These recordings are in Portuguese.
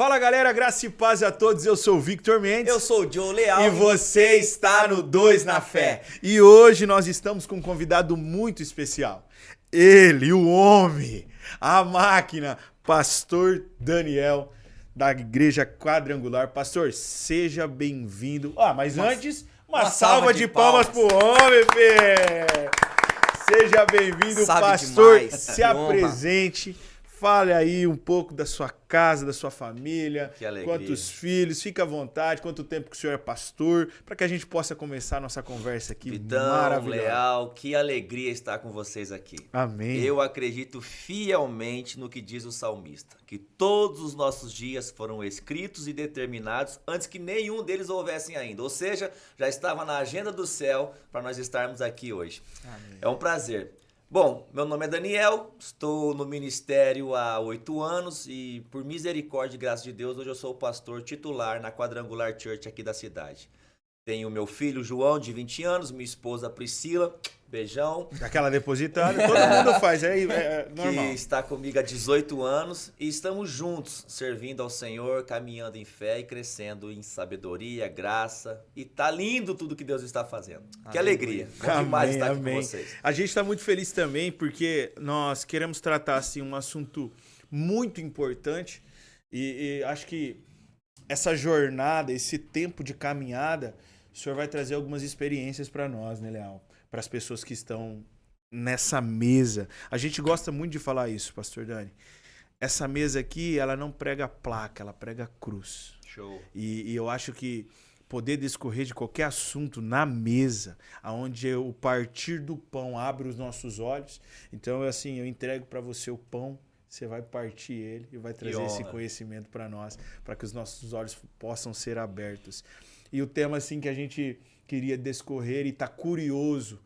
Fala galera, graça e paz a todos, eu sou o Victor Mendes. Eu sou o Joe Leal. E você está no Dois na Fé. E hoje nós estamos com um convidado muito especial. Ele, o homem, a máquina, Pastor Daniel, da Igreja Quadrangular. Pastor, seja bem-vindo. Mas antes, uma salva de palmas pro homem, Fê. Seja bem-vindo, pastor. Demais. Se apresente. Fale aí um pouco da sua casa, da sua família, que alegria. Quantos filhos, fica à vontade, quanto tempo que o senhor é pastor, para que a gente possa começar a nossa conversa aqui maravilhosa. Leal, que alegria estar com vocês aqui. Amém. Eu acredito fielmente no que diz o salmista, que todos os nossos dias foram escritos e determinados antes que nenhum deles houvessem ainda, ou seja, já estava na agenda do céu para nós estarmos aqui hoje. Amém. É um prazer. Bom, meu nome é Daniel, estou no ministério há 8 anos e por misericórdia e graça de Deus, hoje eu sou o pastor titular na Quadrangular Church aqui da cidade. Tenho meu filho João, de 20 anos, minha esposa Priscila, beijão. Aquela depositada, todo mundo faz, é normal. Que está comigo há 18 anos e estamos juntos, servindo ao Senhor, caminhando em fé e crescendo em sabedoria, graça. E tá lindo tudo que Deus está fazendo. Que alegria. Bom demais estar aqui com vocês. A gente está muito feliz também porque nós queremos tratar assim, um assunto muito importante e acho que essa jornada, esse tempo de caminhada, o senhor vai trazer algumas experiências para nós, né, Leal? Para as pessoas que estão nessa mesa. A gente gosta muito de falar isso, pastor Dani. Essa mesa aqui, ela não prega placa, ela prega cruz. Show. E eu acho que poder discorrer de qualquer assunto na mesa, onde o partir do pão abre os nossos olhos. Então, assim, eu entrego para você o pão, você vai partir ele e vai trazer esse conhecimento para nós, para que os nossos olhos possam ser abertos. E o tema, assim, que a gente queria discorrer e tá curioso,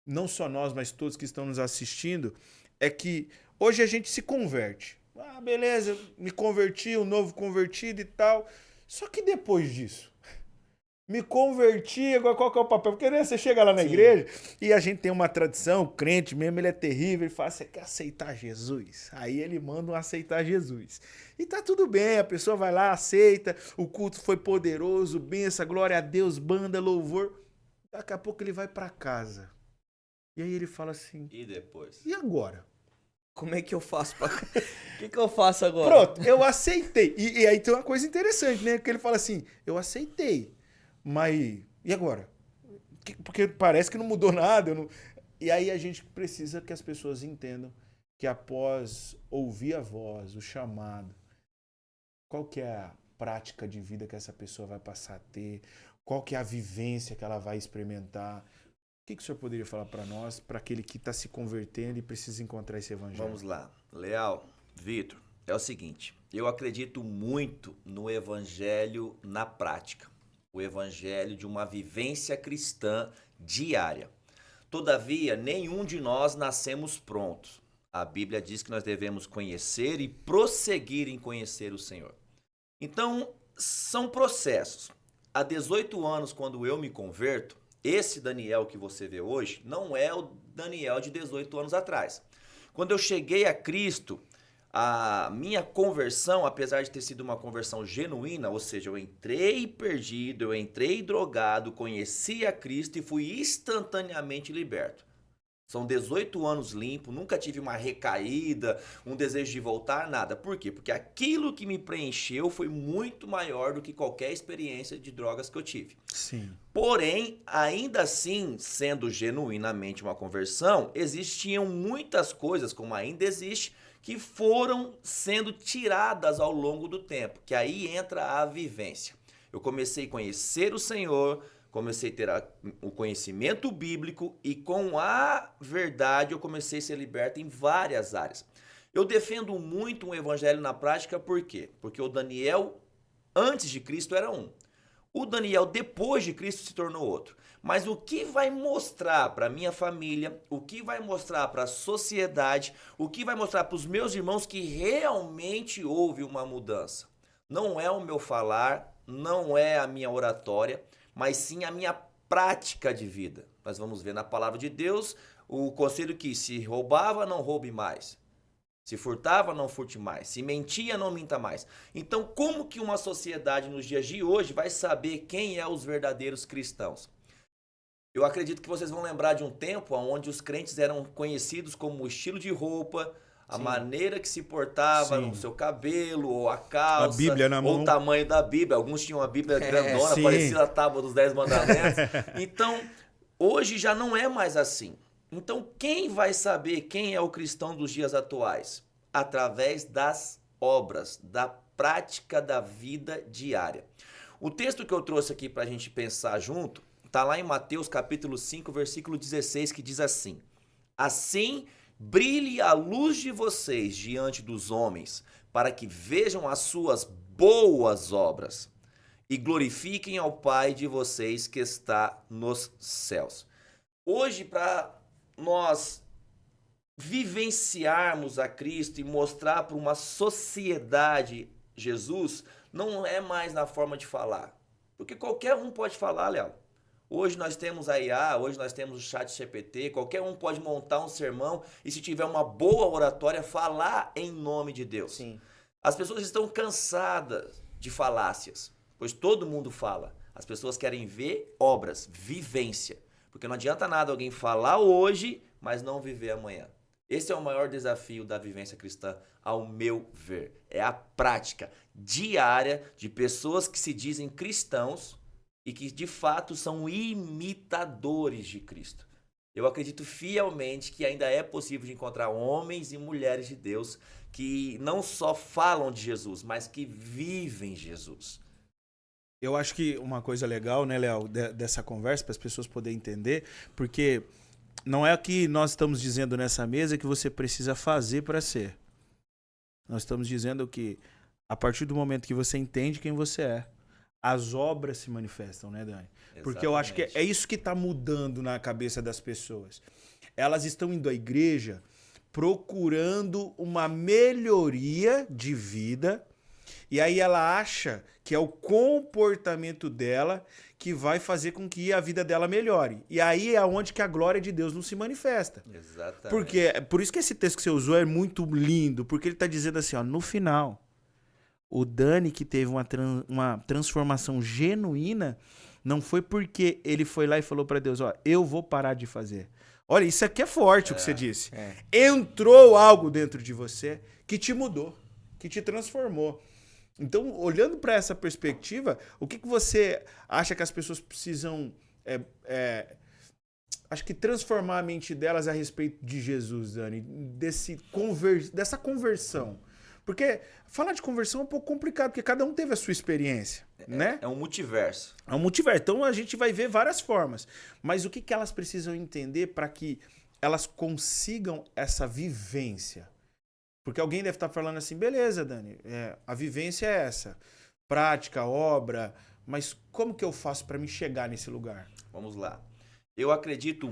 não só nós, mas todos que estão nos assistindo, é que hoje a gente se converte. Beleza, me converti, um novo convertido e tal. Só que depois disso, me converti, agora qual que é o papel? Porque né, você chega lá na igreja e a gente tem uma tradição, o crente mesmo, ele é terrível, ele fala, você quer aceitar Jesus? Aí ele manda um aceitar Jesus. E tá tudo bem, a pessoa vai lá, aceita, o culto foi poderoso, benção, glória a Deus, banda, louvor. Daqui a pouco ele vai pra casa. E aí ele fala assim... E depois? E agora? Como é que eu faço pra... O que eu faço agora? Pronto, eu aceitei. E aí tem uma coisa interessante, né? Que ele fala assim, eu aceitei, mas e agora? Porque parece que não mudou nada. E aí a gente precisa que as pessoas entendam que após ouvir a voz, o chamado, qual que é a prática de vida que essa pessoa vai passar a ter, qual que é a vivência que ela vai experimentar. O que o senhor poderia falar para nós, para aquele que está se convertendo e precisa encontrar esse evangelho? Vamos lá. Leal, Vitor, é o seguinte, eu acredito muito no evangelho na prática. O evangelho de uma vivência cristã diária. Todavia, nenhum de nós nascemos prontos. A Bíblia diz que nós devemos conhecer e prosseguir em conhecer o Senhor. Então, são processos. Há 18 anos, quando eu me converto, esse Daniel que você vê hoje não é o Daniel de 18 anos atrás. Quando eu cheguei a Cristo, a minha conversão, apesar de ter sido uma conversão genuína, ou seja, eu entrei perdido, eu entrei drogado, conheci a Cristo e fui instantaneamente liberto. São 18 anos limpo, nunca tive uma recaída, um desejo de voltar, nada. Por quê? Porque aquilo que me preencheu foi muito maior do que qualquer experiência de drogas que eu tive. Sim. Porém, ainda assim, sendo genuinamente uma conversão, existiam muitas coisas, como ainda existe, que foram sendo tiradas ao longo do tempo, que aí entra a vivência. Eu comecei a conhecer o Senhor, comecei a ter o conhecimento bíblico e com a verdade eu comecei a ser liberto em várias áreas. Eu defendo muito um evangelho na prática, por quê? Porque o Daniel antes de Cristo era um. O Daniel depois de Cristo se tornou outro. Mas o que vai mostrar para minha família, o que vai mostrar para a sociedade, o que vai mostrar para os meus irmãos que realmente houve uma mudança? Não é o meu falar, não é a minha oratória, mas sim a minha prática de vida. Nós vamos ver na palavra de Deus o conselho que se roubava, não roube mais. Se furtava, não furte mais. Se mentia, não minta mais. Então, como que uma sociedade nos dias de hoje vai saber quem é os verdadeiros cristãos? Eu acredito que vocês vão lembrar de um tempo onde os crentes eram conhecidos como o estilo de roupa, a Sim. maneira que se portava, Sim. no seu cabelo, ou a calça, A Bíblia na ou mão. o tamanho da Bíblia. Alguns tinham a Bíblia grandona, sim. parecia a tábua dos 10 mandamentos. Então, hoje já não é mais assim. Então, quem vai saber quem é o cristão dos dias atuais? Através das obras, da prática da vida diária. O texto que eu trouxe aqui para a gente pensar junto está lá em Mateus capítulo 5, versículo 16, que diz assim: Assim brilhe a luz de vocês diante dos homens, para que vejam as suas boas obras e glorifiquem ao Pai de vocês que está nos céus. Hoje, para nós vivenciarmos a Cristo e mostrar para uma sociedade Jesus, não é mais na forma de falar. Porque qualquer um pode falar, Léo. Hoje nós temos a IA, hoje nós temos o chat GPT, qualquer um pode montar um sermão e, se tiver uma boa oratória, falar em nome de Deus. Sim. As pessoas estão cansadas de falácias, pois todo mundo fala. As pessoas querem ver obras, vivência. Porque não adianta nada alguém falar hoje, mas não viver amanhã. Esse é o maior desafio da vivência cristã, ao meu ver. É a prática diária de pessoas que se dizem cristãos e que de fato são imitadores de Cristo. Eu acredito fielmente que ainda é possível de encontrar homens e mulheres de Deus que não só falam de Jesus, mas que vivem Jesus. Eu acho que uma coisa legal, né, Léo, dessa conversa, para as pessoas poderem entender, porque não é o que nós estamos dizendo nessa mesa que você precisa fazer para ser. Nós estamos dizendo que, a partir do momento que você entende quem você é, as obras se manifestam, né, Dani? Porque eu acho que é isso que está mudando na cabeça das pessoas. Elas estão indo à igreja procurando uma melhoria de vida, e aí ela acha que é o comportamento dela que vai fazer com que a vida dela melhore. E aí é onde que a glória de Deus não se manifesta. Exatamente. Porque, por isso que esse texto que você usou é muito lindo, porque ele está dizendo assim, ó, no final, o Dani que teve uma transformação genuína, não foi porque ele foi lá e falou para Deus, ó, eu vou parar de fazer. Olha, isso aqui é forte o que você disse. Entrou algo dentro de você que te mudou, que te transformou. Então, olhando para essa perspectiva, o que você acha que as pessoas precisam acho que transformar a mente delas a respeito de Jesus, Dani, dessa conversão? Porque falar de conversão é um pouco complicado, porque cada um teve a sua experiência, né? É um multiverso. É um multiverso. Então a gente vai ver várias formas. Mas o que elas precisam entender para que elas consigam essa vivência? Porque alguém deve estar falando assim, beleza, Dani, a vivência é essa. Prática, obra, mas como que eu faço para me chegar nesse lugar? Vamos lá. Eu acredito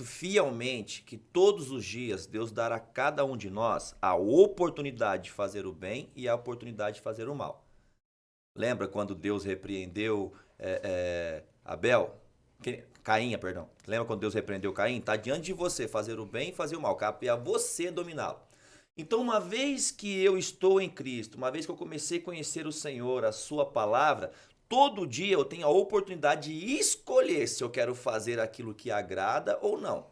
fielmente que todos os dias Deus dará a cada um de nós a oportunidade de fazer o bem e a oportunidade de fazer o mal. Lembra quando Deus repreendeu Caim, perdão. Lembra quando Deus repreendeu Caim? Está diante de você fazer o bem e fazer o mal. Cabe a você dominá-lo. Então, uma vez que eu estou em Cristo, uma vez que eu comecei a conhecer o Senhor, a sua palavra, todo dia eu tenho a oportunidade de escolher se eu quero fazer aquilo que agrada ou não.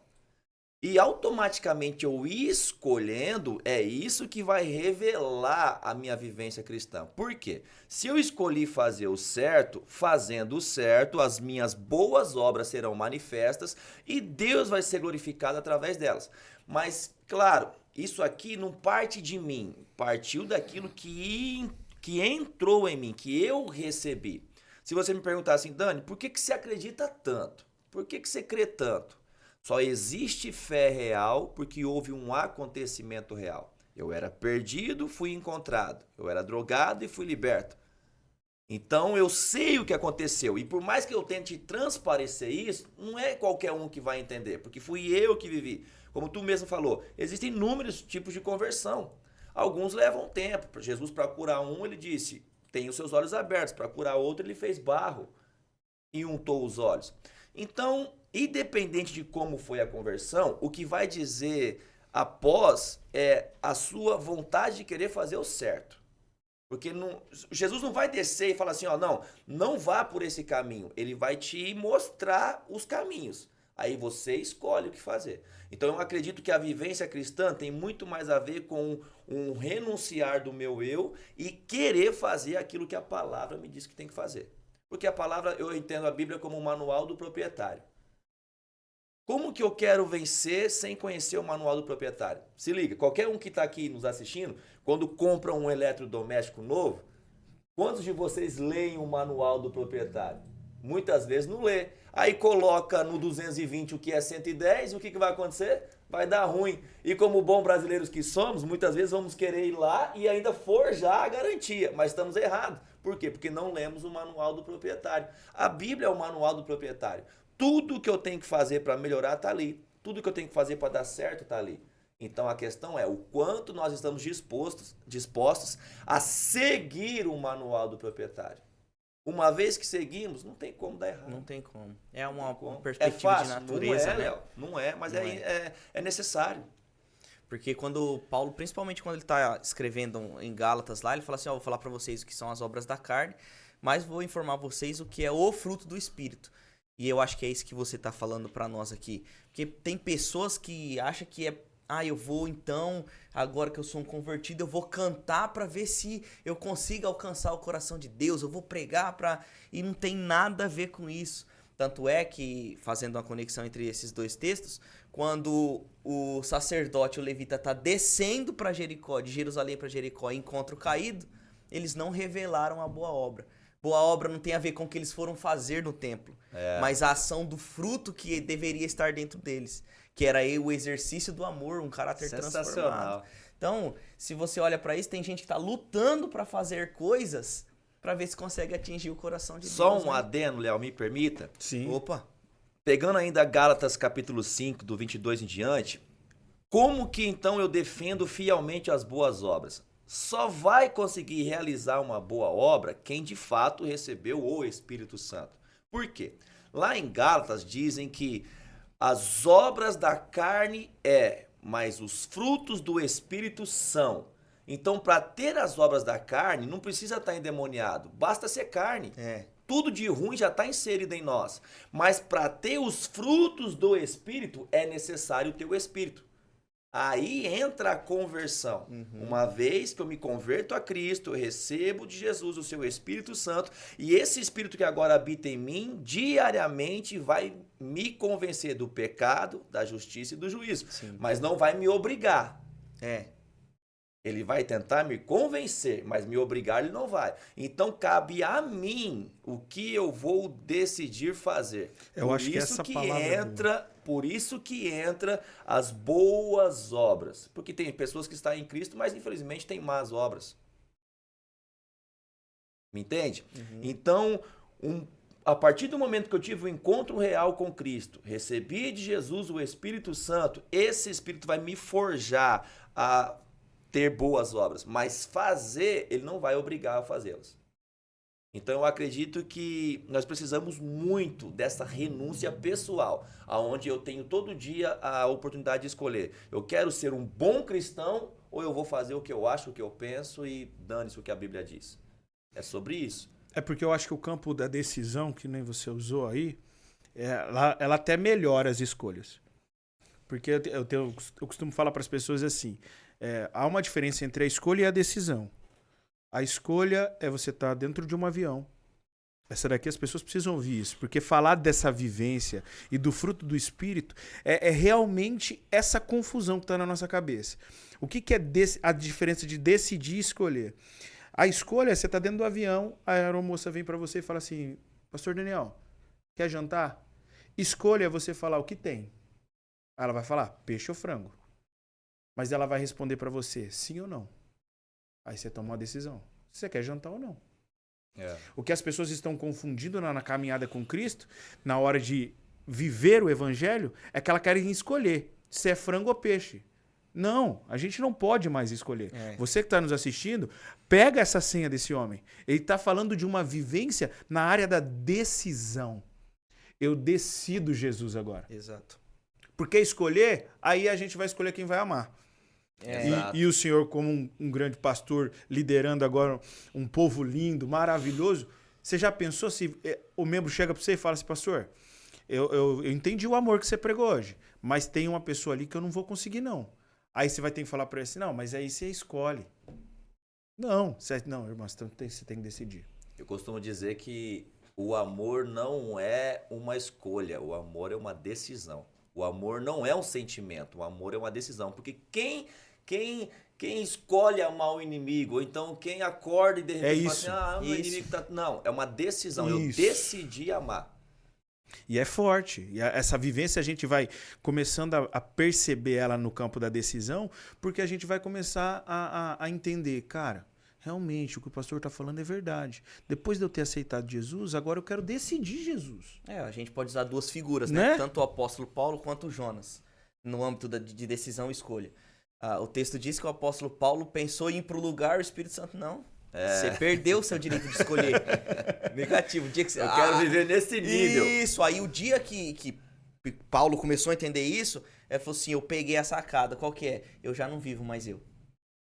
E automaticamente eu escolhendo, é isso que vai revelar a minha vivência cristã. Por quê? Se eu escolhi fazer o certo, fazendo o certo, as minhas boas obras serão manifestas e Deus vai ser glorificado através delas. Mas, claro, isso aqui não parte de mim, partiu daquilo que entrou em mim, que eu recebi. Se você me perguntar assim, Dani, por que você acredita tanto? Por que você crê tanto? Só existe fé real porque houve um acontecimento real. Eu era perdido, fui encontrado. Eu era drogado e fui liberto. Então eu sei o que aconteceu. E por mais que eu tente transparecer isso, não é qualquer um que vai entender, porque fui eu que vivi. Como tu mesmo falou, existem inúmeros tipos de conversão. Alguns levam tempo. Jesus, para curar um, ele disse, tenha os seus olhos abertos. Para curar outro, ele fez barro e untou os olhos. Então, independente de como foi a conversão, o que vai dizer após a sua vontade de querer fazer o certo. Porque Jesus não vai descer e falar assim, ó, não vá por esse caminho. Ele vai te mostrar os caminhos. Aí você escolhe o que fazer. Então eu acredito que a vivência cristã tem muito mais a ver com um renunciar do meu eu e querer fazer aquilo que a palavra me diz que tem que fazer. Porque a palavra, eu entendo a Bíblia como um manual do proprietário. Como que eu quero vencer sem conhecer o manual do proprietário? Se liga, qualquer um que está aqui nos assistindo, quando compra um eletrodoméstico novo, quantos de vocês leem o manual do proprietário? Muitas vezes não lê. Aí coloca no 220 o que é 110, e o que vai acontecer? Vai dar ruim. E como bons brasileiros que somos, muitas vezes vamos querer ir lá e ainda forjar a garantia, mas estamos errados. Por quê? Porque não lemos o manual do proprietário. A Bíblia é o manual do proprietário. Tudo que eu tenho que fazer para melhorar está ali. Tudo que eu tenho que fazer para dar certo está ali. Então a questão é o quanto nós estamos dispostos a seguir o manual do proprietário. Uma vez que seguimos, não tem como dar errado. Não tem como. É uma perspectiva de natureza, não é, né? Léo, não é, mas é necessário. Porque quando Paulo, principalmente quando ele está escrevendo em Gálatas lá, ele fala assim, ó, vou falar para vocês o que são as obras da carne, mas vou informar vocês o que é o fruto do Espírito. E eu acho que é isso que você está falando para nós aqui. Porque tem pessoas que acham que eu vou então, agora que eu sou um convertido, eu vou cantar para ver se eu consigo alcançar o coração de Deus, eu vou pregar para... E não tem nada a ver com isso. Tanto é que, fazendo uma conexão entre esses dois textos, quando o sacerdote, o levita, está descendo para Jericó, de Jerusalém para Jericó, e encontra o caído, eles não revelaram a boa obra. Boa obra não tem a ver com o que eles foram fazer no templo, mas a ação do fruto que deveria estar dentro deles, que era o exercício do amor, um caráter transformado. Então, se você olha para isso, tem gente que está lutando para fazer coisas para ver se consegue atingir o coração de Deus. Só um adendo, Léo, me permita? Sim. Opa! Pegando ainda Gálatas capítulo 5, do 22 em diante, como que então eu defendo fielmente as boas obras? Só vai conseguir realizar uma boa obra quem de fato recebeu o Espírito Santo. Por quê? Lá em Gálatas dizem que as obras da carne mas os frutos do Espírito são. Então, para ter as obras da carne, não precisa estar endemoniado, basta ser carne. Tudo de ruim já está inserido em nós. Mas para ter os frutos do Espírito, é necessário ter o Espírito. Aí entra a conversão. Uma vez que eu me converto a Cristo, eu recebo de Jesus o seu Espírito Santo, e esse Espírito que agora habita em mim, diariamente vai me convencer do pecado, da justiça e do juízo. Sim. Mas não vai me obrigar. Ele vai tentar me convencer, mas me obrigar ele não vai. Então cabe a mim o que eu vou decidir fazer. Eu acho que essa palavra entra, por isso que entra as boas obras. Porque tem pessoas que estão em Cristo, mas infelizmente tem más obras. Me entende? Então, a partir do momento que eu tive um encontro real com Cristo, recebi de Jesus o Espírito Santo, esse Espírito vai me forjar a ter boas obras, mas fazer, ele não vai obrigar a fazê-las. Então eu acredito que nós precisamos muito dessa renúncia pessoal, aonde eu tenho todo dia a oportunidade de escolher. Eu quero ser um bom cristão ou eu vou fazer o que eu acho, o que eu penso e dane-se o que a Bíblia diz. É sobre isso. É porque eu acho que o campo da decisão, que nem você usou aí, ela até melhora as escolhas. Porque eu costumo falar para as pessoas assim, há uma diferença entre a escolha e a decisão. A escolha é você estar dentro de um avião. Essa daqui as pessoas precisam ouvir isso, porque falar dessa vivência e do fruto do Espírito é realmente essa confusão que está na nossa cabeça. O que é a diferença de decidir e escolher? A escolha é você estar dentro do avião, a aeromoça vem para você e fala assim, Pastor Daniel, quer jantar? Escolha é você falar o que tem. Aí ela vai falar, peixe ou frango. Mas ela vai responder para você, sim ou não. Aí você toma uma decisão. Se você quer jantar ou não. O que as pessoas estão confundindo na caminhada com Cristo, na hora de viver o Evangelho, é que elas querem escolher se é frango ou peixe. Não, a gente não pode mais escolher. Você que está nos assistindo, pega essa senha desse homem. Ele está falando de uma vivência na área da decisão. Eu decido Jesus agora. Exato. Porque escolher, aí a gente vai escolher quem vai amar. Exato. E o senhor, como um grande pastor, liderando agora um povo lindo, maravilhoso, você já pensou se o membro chega para você e fala assim, pastor, eu entendi o amor que você pregou hoje, mas tem uma pessoa ali que eu não vou conseguir, não. Aí você vai ter que falar para ele assim, não, mas aí você escolhe. Não, irmão, você tem que decidir. Eu costumo dizer que o amor não é uma escolha, o amor é uma decisão. O amor não é um sentimento, o amor é uma decisão. Porque quem escolhe amar o inimigo, ou então quem acorda e de repente fala assim, meu inimigo tá... Não, é uma decisão, eu decidi amar. E é forte. E essa vivência a gente vai começando a perceber ela no campo da decisão, porque a gente vai começar a entender, cara, realmente o que o pastor está falando é verdade. Depois de eu ter aceitado Jesus, agora eu quero decidir Jesus. A gente pode usar duas figuras, né? Tanto o apóstolo Paulo quanto o Jonas, no âmbito de decisão e escolha. O texto diz que o apóstolo Paulo pensou em ir para o lugar, o Espírito Santo não. Você perdeu o seu direito de escolher. Negativo. O dia que você... Eu quero viver nesse nível. Isso. Aí o dia que Paulo começou a entender isso, ele falou assim, eu peguei a sacada. Qual que é? Eu já não vivo mais eu.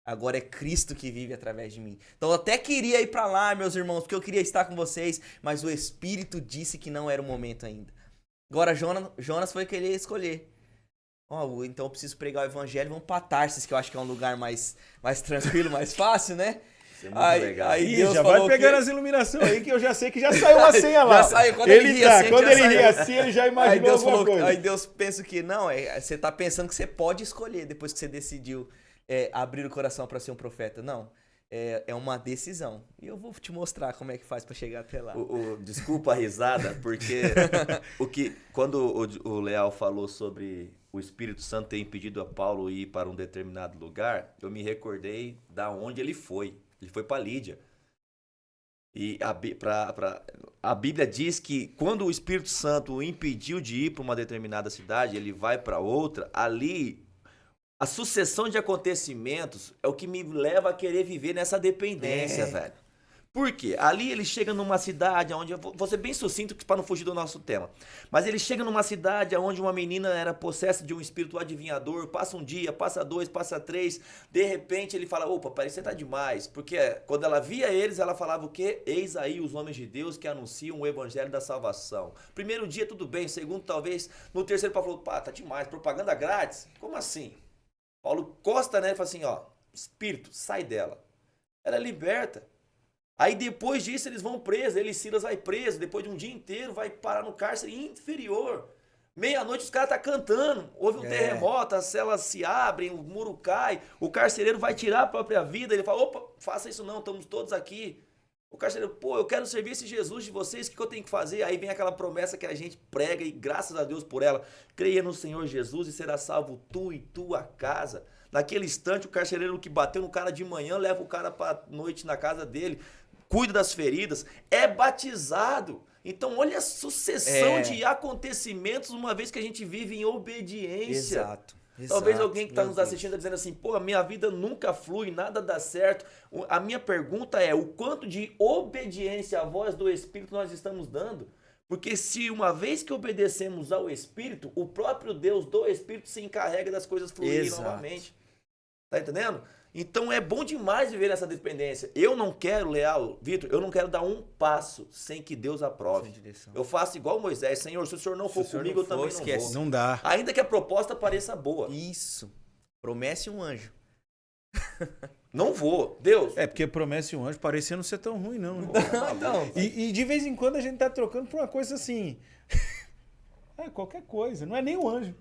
Agora é Cristo que vive através de mim. Então eu até queria ir pra lá, meus irmãos, porque eu queria estar com vocês, mas o Espírito disse que não era o momento ainda. Agora Jonas foi querer escolher. Então eu preciso pregar o evangelho, vamos pra Tarsis, que eu acho que é um lugar mais tranquilo, mais fácil, né? Isso é muito legal. Aí Deus já vai pegando as iluminações aí, que eu já sei que já saiu a senha lá. Já saiu, quando ele ri assim, quando ele ri assim, ele já imaginou alguma coisa. Aí Deus pensa que não, você tá pensando que você pode escolher depois que você decidiu abrir o coração para ser um profeta. Não, é uma decisão. E eu vou te mostrar como é que faz para chegar até lá. Desculpa a risada, porque quando o Leal falou sobre o Espírito Santo ter impedido a Paulo ir para um determinado lugar, eu me recordei da onde ele foi. Ele foi para Lídia. E a Bíblia diz que quando o Espírito Santo o impediu de ir para uma determinada cidade, ele vai para outra, ali a sucessão de acontecimentos é o que me leva a querer viver nessa dependência, velho. Por quê? Ali ele chega numa cidade onde, vou ser bem sucinto para não fugir do nosso tema, mas ele chega numa cidade onde uma menina era possessa de um espírito adivinhador, passa um dia, passa dois, passa três, de repente ele fala, opa, parece que você tá demais, porque quando ela via eles, ela falava o quê? Eis aí os homens de Deus que anunciam o evangelho da salvação. Primeiro dia tudo bem, segundo talvez, no terceiro Paulo falou, pá, tá demais, propaganda grátis? Como assim? Paulo encosta, né, e fala assim, espírito, sai dela. Ela é liberta. Aí depois disso eles vão presos, ele e Silas vai preso, depois de um dia inteiro vai parar no cárcere inferior. Meia-noite os caras tá cantando, houve um terremoto, as celas se abrem, o muro cai, o carcereiro vai tirar a própria vida, ele fala, opa, faça isso não, estamos todos aqui. O carcereiro, eu quero servir esse Jesus de vocês, o que eu tenho que fazer? Aí vem aquela promessa que a gente prega e graças a Deus por ela, creia no Senhor Jesus e será salvo tu e tua casa. Naquele instante o carcereiro que bateu no cara de manhã, leva o cara pra noite na casa dele, cuida das feridas, é batizado. Então olha a sucessão de acontecimentos uma vez que a gente vive em obediência. Exato. Talvez alguém que está nos assistindo está dizendo assim, a minha vida nunca flui, nada dá certo. A minha pergunta é, o quanto de obediência à voz do Espírito nós estamos dando? Porque se uma vez que obedecemos ao Espírito, o próprio Deus do Espírito se encarrega das coisas fluírem novamente. Tá entendendo? Então é bom demais viver nessa dependência. Eu não quero, Leal, Vitor, eu não quero dar um passo sem que Deus aprove. Eu faço igual Moisés, Senhor, se o Senhor não for comigo, eu também não vou. Não dá. Ainda que a proposta pareça boa. Isso. Promesse um anjo. Não vou. Deus. Porque promessa um anjo parecia não ser tão ruim, não. Não. E de vez em quando a gente tá trocando por uma coisa assim... qualquer coisa, não é nem um anjo.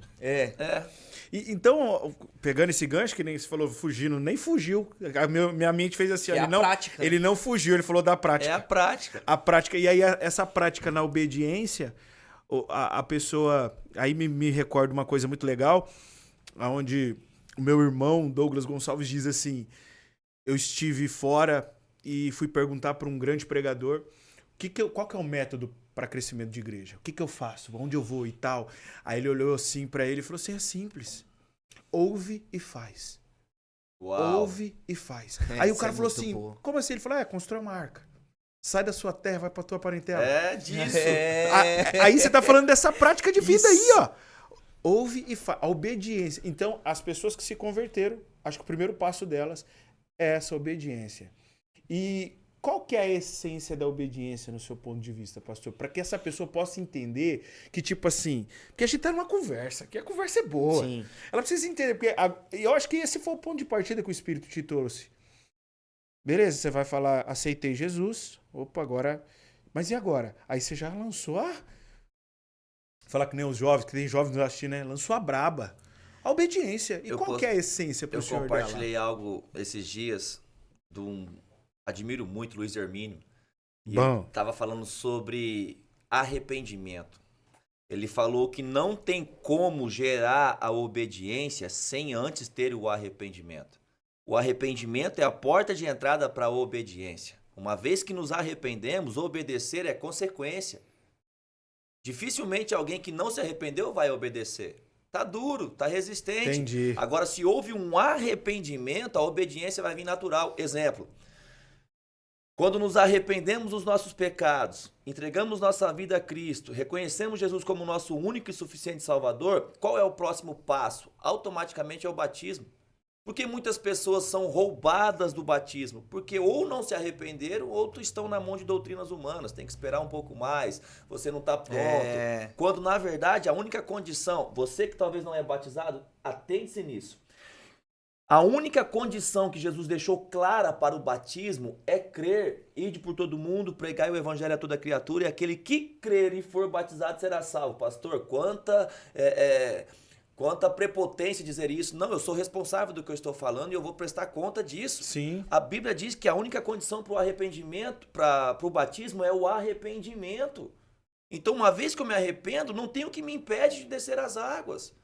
Então, pegando esse gancho, que nem você falou, fugindo, nem fugiu. Minha mente fez assim, prática. Ele não fugiu, ele falou da prática. É a prática. A prática, e aí essa prática na obediência, a pessoa, aí me recordo uma coisa muito legal, onde o meu irmão, Douglas Gonçalves, diz assim, eu estive fora e fui perguntar para um grande pregador, qual que é o método para crescimento de igreja? O que eu faço? Onde eu vou e tal? Aí ele olhou assim para ele e falou assim, é simples. Ouve e faz. Uau. Ouve e faz. Aí o cara falou assim, como assim? Ele falou, constrói uma arca. Sai da sua terra, vai pra tua parentela. É disso. Aí você tá falando dessa prática de vida aí, ó. ouve e faz. A obediência. Então, as pessoas que se converteram, acho que o primeiro passo delas é essa obediência. E qual que é a essência da obediência no seu ponto de vista, pastor? Para que essa pessoa possa entender que, tipo assim, porque a gente tá numa conversa, que a conversa é boa. Sim. Ela precisa entender, porque eu acho que esse foi o ponto de partida que o Espírito te trouxe. Beleza, você vai falar, aceitei Jesus, opa, agora... Mas e agora? Aí você já lançou falar que nem os jovens, que tem jovens no assistindo, né? Lançou a braba. A obediência. E qual que é a essência pro senhor dela? Eu compartilhei algo esses dias de admiro muito Luiz Hermínio. E ele estava falando sobre arrependimento. Ele falou que não tem como gerar a obediência sem antes ter o arrependimento. O arrependimento é a porta de entrada para a obediência. Uma vez que nos arrependemos, obedecer é consequência. Dificilmente alguém que não se arrependeu vai obedecer. Tá duro, tá resistente. Entendi. Agora, se houve um arrependimento, a obediência vai vir natural. Exemplo. Quando nos arrependemos dos nossos pecados, entregamos nossa vida a Cristo, reconhecemos Jesus como nosso único e suficiente Salvador, qual é o próximo passo? Automaticamente é o batismo. Porque muitas pessoas são roubadas do batismo, porque ou não se arrependeram ou estão na mão de doutrinas humanas, tem que esperar um pouco mais, você não está pronto. Quando na verdade a única condição, você que talvez não é batizado, atente-se nisso. A única condição que Jesus deixou clara para o batismo é crer, ide por todo mundo, pregai o evangelho a toda criatura, e aquele que crer e for batizado será salvo. Pastor, quanta prepotência dizer isso. Não, eu sou responsável do que eu estou falando e eu vou prestar conta disso. Sim. A Bíblia diz que a única condição para o arrependimento, para o batismo, é o arrependimento. Então, uma vez que eu me arrependo, não tem o que me impede de descer as águas.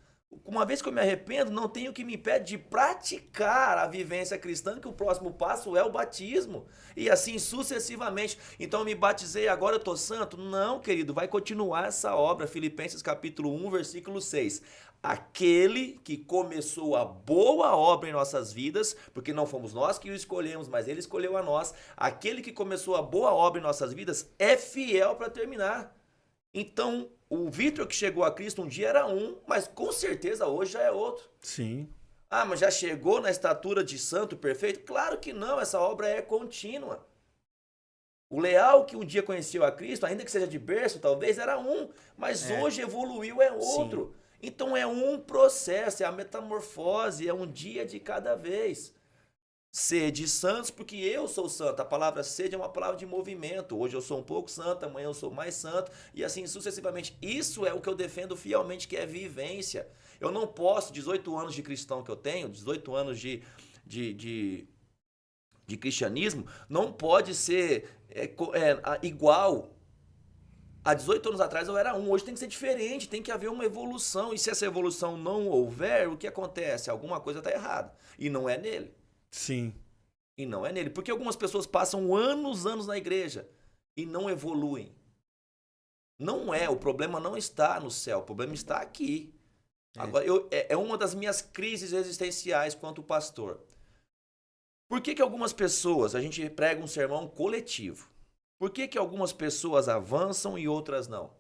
Uma vez que eu me arrependo, não tem o que me impede de praticar a vivência cristã, que o próximo passo é o batismo. E assim sucessivamente. Então eu me batizei, agora eu estou santo? Não, querido, vai continuar essa obra. Filipenses capítulo 1, versículo 6. Aquele que começou a boa obra em nossas vidas, porque não fomos nós que o escolhemos, mas ele escolheu a nós. Aquele que começou a boa obra em nossas vidas é fiel para terminar. Então, o Vitor que chegou a Cristo um dia era um, mas com certeza hoje já é outro. Sim. Ah, mas já chegou na estatura de santo perfeito? Claro que não, essa obra é contínua. O Leal que um dia conheceu a Cristo, ainda que seja de berço, talvez era um, mas hoje evoluiu, é outro. Sim. Então é um processo, é a metamorfose, é um dia de cada vez. Sede santos, porque eu sou santo. A palavra sede é uma palavra de movimento. Hoje eu sou um pouco santo, amanhã eu sou mais santo, e assim sucessivamente. Isso é o que eu defendo fielmente, que é vivência. Eu não posso, 18 anos de cristão que eu tenho, 18 anos de cristianismo, não pode ser igual. Há 18 anos atrás eu era um, hoje tem que ser diferente, tem que haver uma evolução. E se essa evolução não houver, o que acontece? Alguma coisa está errada. E não é nele. Sim. E não é nele. Porque algumas pessoas passam anos na igreja e não evoluem. Não é, o problema não está no céu, o problema está aqui. Agora, é uma das minhas crises existenciais quanto pastor. Por que algumas pessoas, a gente prega um sermão coletivo? Por que algumas pessoas avançam e outras não?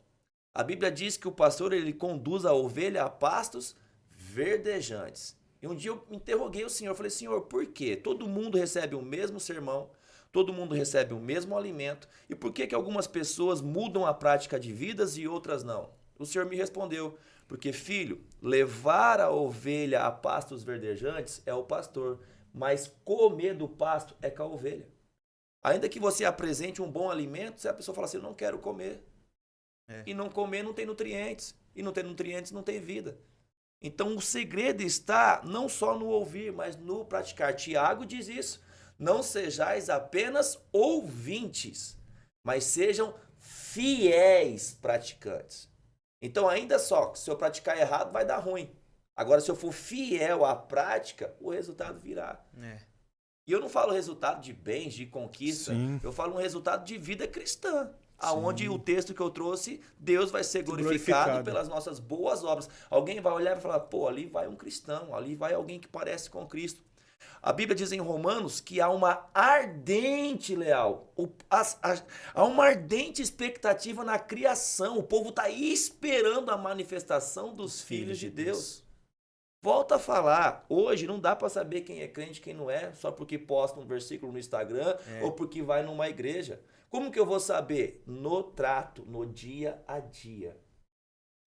A Bíblia diz que o pastor ele conduz a ovelha a pastos verdejantes. E um dia eu interroguei o Senhor, falei, Senhor, por quê? Todo mundo recebe o mesmo sermão, todo mundo recebe o mesmo alimento, e por que algumas pessoas mudam a prática de vidas e outras não? O Senhor me respondeu, porque filho, levar a ovelha a pastos verdejantes é o pastor, mas comer do pasto é com a ovelha. Ainda que você apresente um bom alimento, se a pessoa fala assim, eu não quero comer. E não comer não tem nutrientes, e não tem nutrientes não tem vida. Então o segredo está não só no ouvir, mas no praticar. Tiago diz isso. Não sejais apenas ouvintes, mas sejam fiéis praticantes. Então ainda só, se eu praticar errado vai dar ruim. Agora se eu for fiel à prática, o resultado virá. E eu não falo resultado de bens, de conquista. Sim. Eu falo um resultado de vida cristã. Aonde o texto que eu trouxe, Deus vai ser glorificado pelas nossas boas obras. Alguém vai olhar e falar, pô, ali vai um cristão, ali vai alguém que parece com Cristo. A Bíblia diz em Romanos que há uma ardente, Leal, há uma ardente expectativa na criação. O povo está esperando a manifestação dos filhos de Deus. Volta a falar, hoje não dá para saber quem é crente e quem não é, só porque posta um versículo no Instagram ou porque vai numa igreja. Como que eu vou saber? No trato, no dia a dia.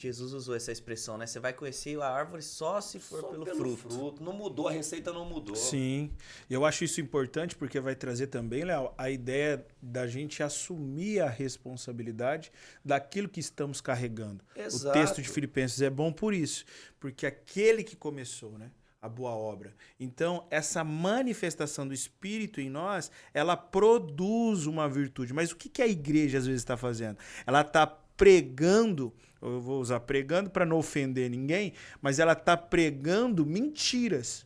Jesus usou essa expressão, né? Você vai conhecer a árvore só se for pelo fruto. Não mudou, a receita não mudou. Sim, eu acho isso importante porque vai trazer também, Léo, a ideia da gente assumir a responsabilidade daquilo que estamos carregando. Exato. O texto de Filipenses é bom por isso, porque aquele que começou, né, a boa obra. Então, essa manifestação do Espírito em nós, ela produz uma virtude. Mas o que a igreja às vezes está fazendo? Ela está pregando, eu vou usar pregando para não ofender ninguém, mas ela está pregando mentiras.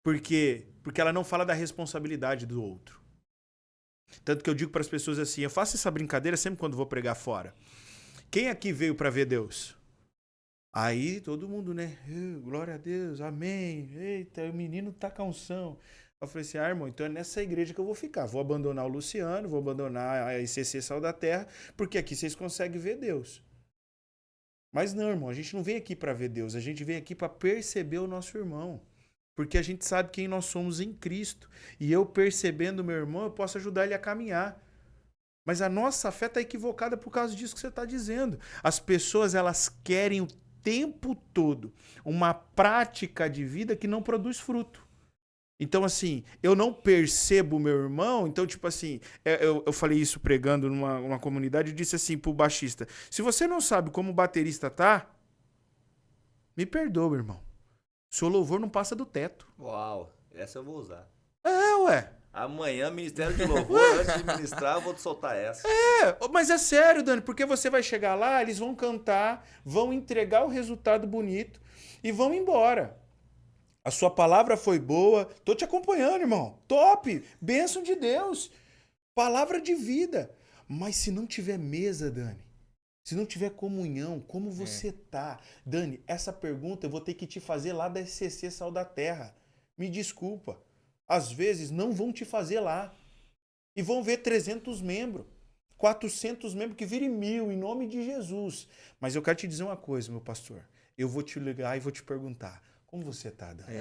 Por quê? Porque ela não fala da responsabilidade do outro. Tanto que eu digo para as pessoas assim, eu faço essa brincadeira sempre quando vou pregar fora. Quem aqui veio para ver Deus? Aí todo mundo, né? Glória a Deus, amém. Eita, o menino tá com unção. Eu falei assim, irmão, então é nessa igreja que eu vou ficar. Vou abandonar o Luciano, vou abandonar a ICC Sal da Terra, porque aqui vocês conseguem ver Deus. Mas não, irmão, a gente não vem aqui para ver Deus, a gente vem aqui para perceber o nosso irmão. Porque a gente sabe quem nós somos em Cristo. E eu percebendo o meu irmão, eu posso ajudar ele a caminhar. Mas a nossa fé está equivocada por causa disso que você está dizendo. As pessoas, elas querem o tempo todo uma prática de vida que não produz fruto. Então, assim, eu não percebo o meu irmão. Então, tipo assim, eu falei isso pregando numa comunidade e disse assim pro baixista, se você não sabe como o baterista tá, me perdoa, irmão. Seu louvor não passa do teto. Uau, essa eu vou usar. Ué. Amanhã, Ministério de Louvor, antes de ministrar, eu vou te soltar essa. Mas é sério, Dani, porque você vai chegar lá, eles vão cantar, vão entregar o resultado bonito e vão embora. A sua palavra foi boa, tô te acompanhando, irmão. Top, bênção de Deus, palavra de vida. Mas se não tiver mesa, Dani, se não tiver comunhão, como você tá? Dani, essa pergunta eu vou ter que te fazer lá da SCC Sal da Terra. Me desculpa. Às vezes não vão te fazer lá. E vão ver 300 membros, 400 membros, que virem 1000 em nome de Jesus. Mas eu quero te dizer uma coisa, meu pastor. Eu vou te ligar e vou te perguntar. Como você tá, Dani?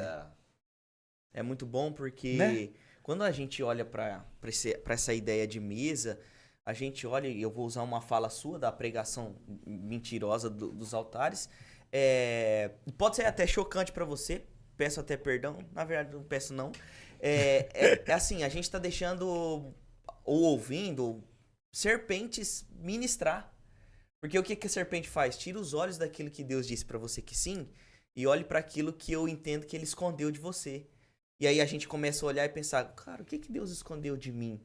É muito bom porque Né? quando a gente olha para essa ideia de mesa, a gente olha, e eu vou usar uma fala sua da pregação mentirosa dos altares, pode ser até chocante para você, peço até perdão, na verdade não peço não. Assim, a gente está deixando ou ouvindo serpentes ministrar. Porque o que a serpente faz? Tira os olhos daquilo que Deus disse para você que sim e olhe para aquilo que eu entendo que ele escondeu de você. E aí a gente começa a olhar e pensar, cara, o que Deus escondeu de mim?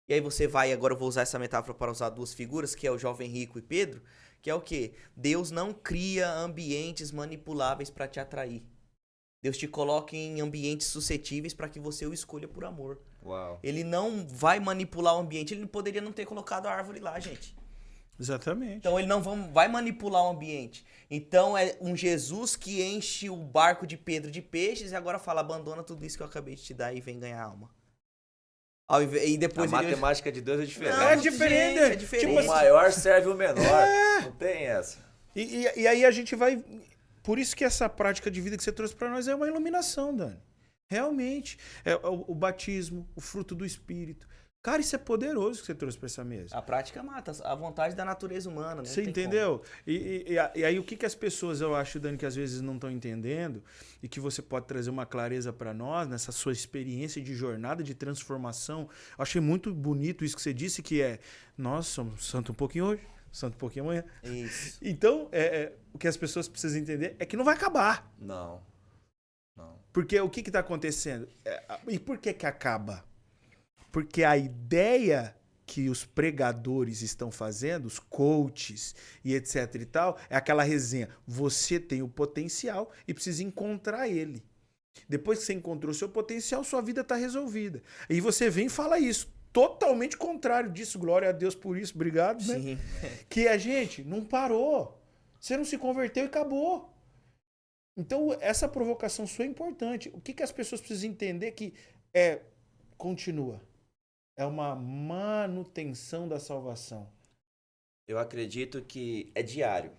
E aí você vai, agora eu vou usar essa metáfora para usar duas figuras, que é o jovem rico e Pedro, que é o quê? Deus não cria ambientes manipuláveis para te atrair. Deus te coloca em ambientes suscetíveis para que você o escolha por amor. Uau. Ele não vai manipular o ambiente, ele poderia não ter colocado a árvore lá, gente. Exatamente. Então ele não vai manipular o ambiente. Então é um Jesus que enche o barco de Pedro de peixes e agora fala, abandona tudo isso que eu acabei de te dar e vem ganhar alma. E depois A matemática de Deus é diferente. Não, é diferente. Gente, é diferente. Tipo O maior serve o menor. Não tem essa. E aí a gente vai... Por isso que essa prática de vida que você trouxe para nós é uma iluminação, Dani. Realmente. É o batismo, o fruto do Espírito. Cara, isso é poderoso que você trouxe para essa mesa. A prática mata a vontade da natureza humana. Né? Você entendeu? E aí o que as pessoas, eu acho, Dani, que às vezes não estão entendendo e que você pode trazer uma clareza para nós nessa sua experiência de jornada de transformação. Eu achei muito bonito isso que você disse, que nós somos santo um pouquinho hoje, santo um pouquinho amanhã. Isso. Então, o que as pessoas precisam entender é que não vai acabar. Não. Porque o que está acontecendo? E por que acaba? Porque a ideia que os pregadores estão fazendo, os coaches e etc e tal, é aquela resenha. Você tem o potencial e precisa encontrar ele. Depois que você encontrou o seu potencial, sua vida está resolvida. E você vem e fala isso. Totalmente contrário disso. Glória a Deus por isso. Obrigado. Sim. Né? Que a gente não parou. Você não se converteu e acabou. Então, essa provocação sua é importante. O que as pessoas precisam entender que continua. É uma manutenção da salvação. Eu acredito que é diário.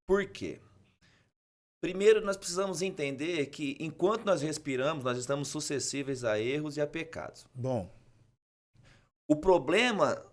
Por quê? Primeiro, nós precisamos entender que enquanto nós respiramos, nós estamos suscetíveis a erros e a pecados. Bom. O problema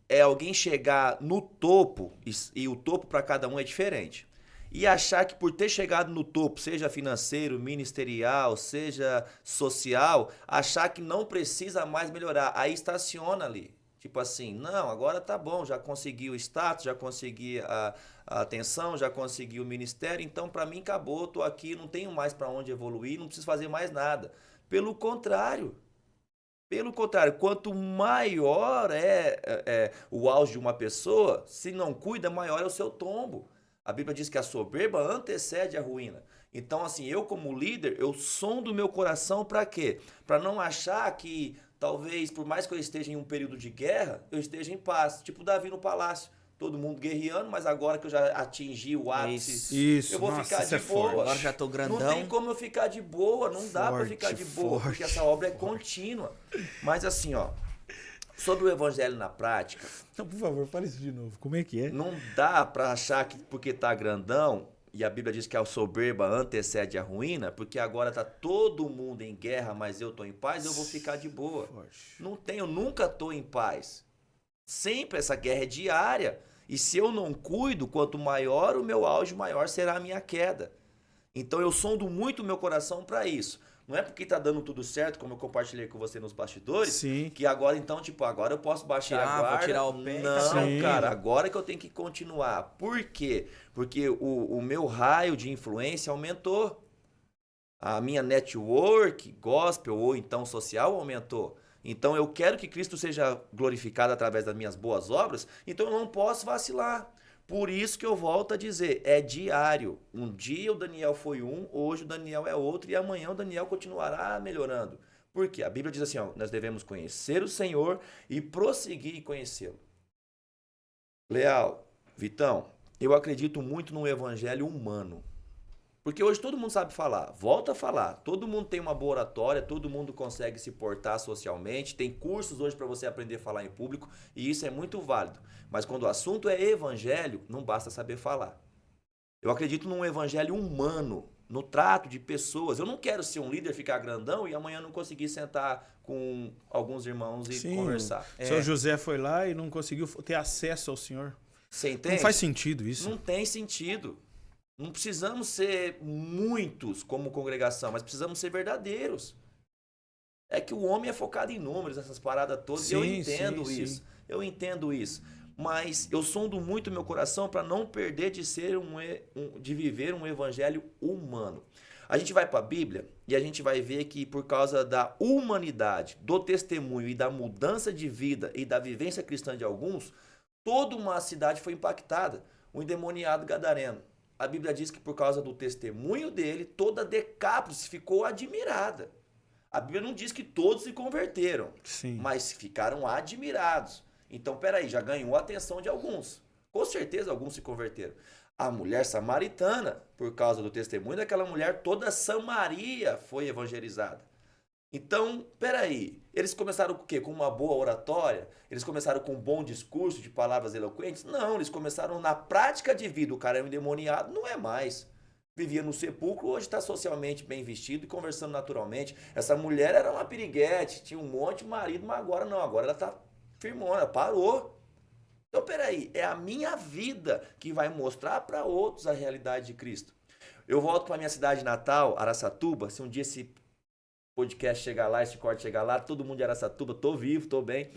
é alguém chegar no topo, e o topo para cada um é diferente, e achar que por ter chegado no topo, seja financeiro, ministerial, seja social, achar que não precisa mais melhorar. Aí estaciona ali. Tipo assim, não, agora tá bom, já consegui o status, já consegui a atenção, já consegui o ministério, então para mim acabou, tô aqui, não tenho mais para onde evoluir, não preciso fazer mais nada. Pelo contrário, quanto maior é o auge de uma pessoa, se não cuida, maior é o seu tombo. A Bíblia diz que a soberba antecede a ruína. Então, assim, eu como líder, eu sondo meu coração para quê? Para não achar que talvez, por mais que eu esteja em um período de guerra, eu esteja em paz. Tipo Davi no palácio. Todo mundo guerreando, mas agora que eu já atingi o ápice, eu vou ficar de boa. Agora já tô grandão. Não tem como eu ficar de boa, não dá pra ficar de boa, porque essa obra é contínua. Mas assim, ó, sobre o evangelho na prática... Não, por favor, fale isso de novo. Como é que é? Não dá pra achar que porque tá grandão, e a Bíblia diz que a soberba antecede a ruína, porque agora tá todo mundo em guerra, mas eu tô em paz, eu vou ficar de boa. Não tenho, eu nunca tô em paz. Sempre essa guerra é diária. E se eu não cuido, quanto maior o meu auge, maior será a minha queda. Então eu sondo muito o meu coração para isso. Não é porque tá dando tudo certo, como eu compartilhei com você nos bastidores, Sim. que agora então, tipo, agora eu posso baixar a guarda. Vou tirar o pé. Não, cara, agora que eu tenho que continuar. Por quê? Porque o meu raio de influência aumentou. A minha network, gospel ou então social aumentou. Então eu quero que Cristo seja glorificado através das minhas boas obras, então eu não posso vacilar. Por isso que eu volto a dizer, é diário. Um dia o Daniel foi um, hoje o Daniel é outro e amanhã o Daniel continuará melhorando. Por quê? A Bíblia diz assim, ó, nós devemos conhecer o Senhor e prosseguir em conhecê-lo. Leal, Vitão, eu acredito muito no evangelho humano. Porque hoje todo mundo sabe falar, volta a falar, todo mundo tem uma boa oratória, todo mundo consegue se portar socialmente, tem cursos hoje para você aprender a falar em público e isso é muito válido. Mas quando o assunto é evangelho, não basta saber falar. Eu acredito num evangelho humano, no trato de pessoas. Eu não quero ser um líder, ficar grandão e amanhã não conseguir sentar com alguns irmãos e conversar. O seu José foi lá e não conseguiu ter acesso ao Senhor. Você entende? Não faz sentido isso. Não tem sentido. Não precisamos ser muitos como congregação, mas precisamos ser verdadeiros. É que o homem é focado em números, essas paradas todas, sim, eu entendo isso. Sim. Eu entendo isso. Mas eu sondo muito meu coração para não perder de ser de viver um evangelho humano. A gente vai para a Bíblia e a gente vai ver que por causa da humanidade, do testemunho e da mudança de vida e da vivência cristã de alguns, toda uma cidade foi impactada. O endemoniado gadareno. A Bíblia diz que por causa do testemunho dele, toda Decápolis ficou admirada. A Bíblia não diz que todos se converteram, mas ficaram admirados. Então, peraí, já ganhou a atenção de alguns. Com certeza alguns se converteram. A mulher samaritana, por causa do testemunho daquela mulher, toda Samaria foi evangelizada. Então, peraí, eles começaram com o quê? Com uma boa oratória? Eles começaram com um bom discurso de palavras eloquentes? Não, eles começaram na prática de vida. O cara é um endemoniado, não é mais. Vivia no sepulcro, hoje está socialmente bem vestido e conversando naturalmente. Essa mulher era uma piriguete, tinha um monte de marido, mas agora não, agora ela está firmona, parou. Então, peraí, é a minha vida que vai mostrar para outros a realidade de Cristo. Eu volto para minha cidade natal, Araçatuba, se um dia esse podcast chegar lá, esse corte chegar lá, todo mundo de Araçatuba, tô vivo, tô bem.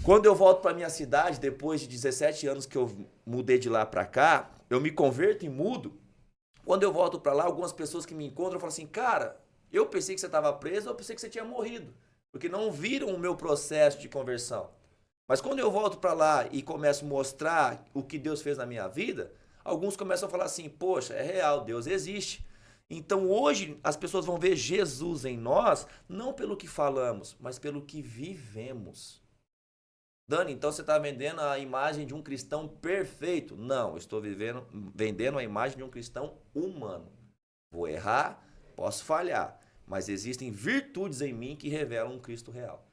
Quando eu volto para minha cidade, depois de 17 anos que eu mudei de lá para cá, eu me converto e mudo. Quando eu volto para lá, algumas pessoas que me encontram falam assim, cara, eu pensei que você estava preso, eu pensei que você tinha morrido, porque não viram o meu processo de conversão. Mas quando eu volto para lá e começo a mostrar o que Deus fez na minha vida, alguns começam a falar assim, poxa, é real, Deus existe. Então hoje as pessoas vão ver Jesus em nós, não pelo que falamos, mas pelo que vivemos. Dani, então você está vendendo a imagem de um cristão perfeito? Não, eu estou vendendo a imagem de um cristão humano. Vou errar, posso falhar, mas existem virtudes em mim que revelam um Cristo real.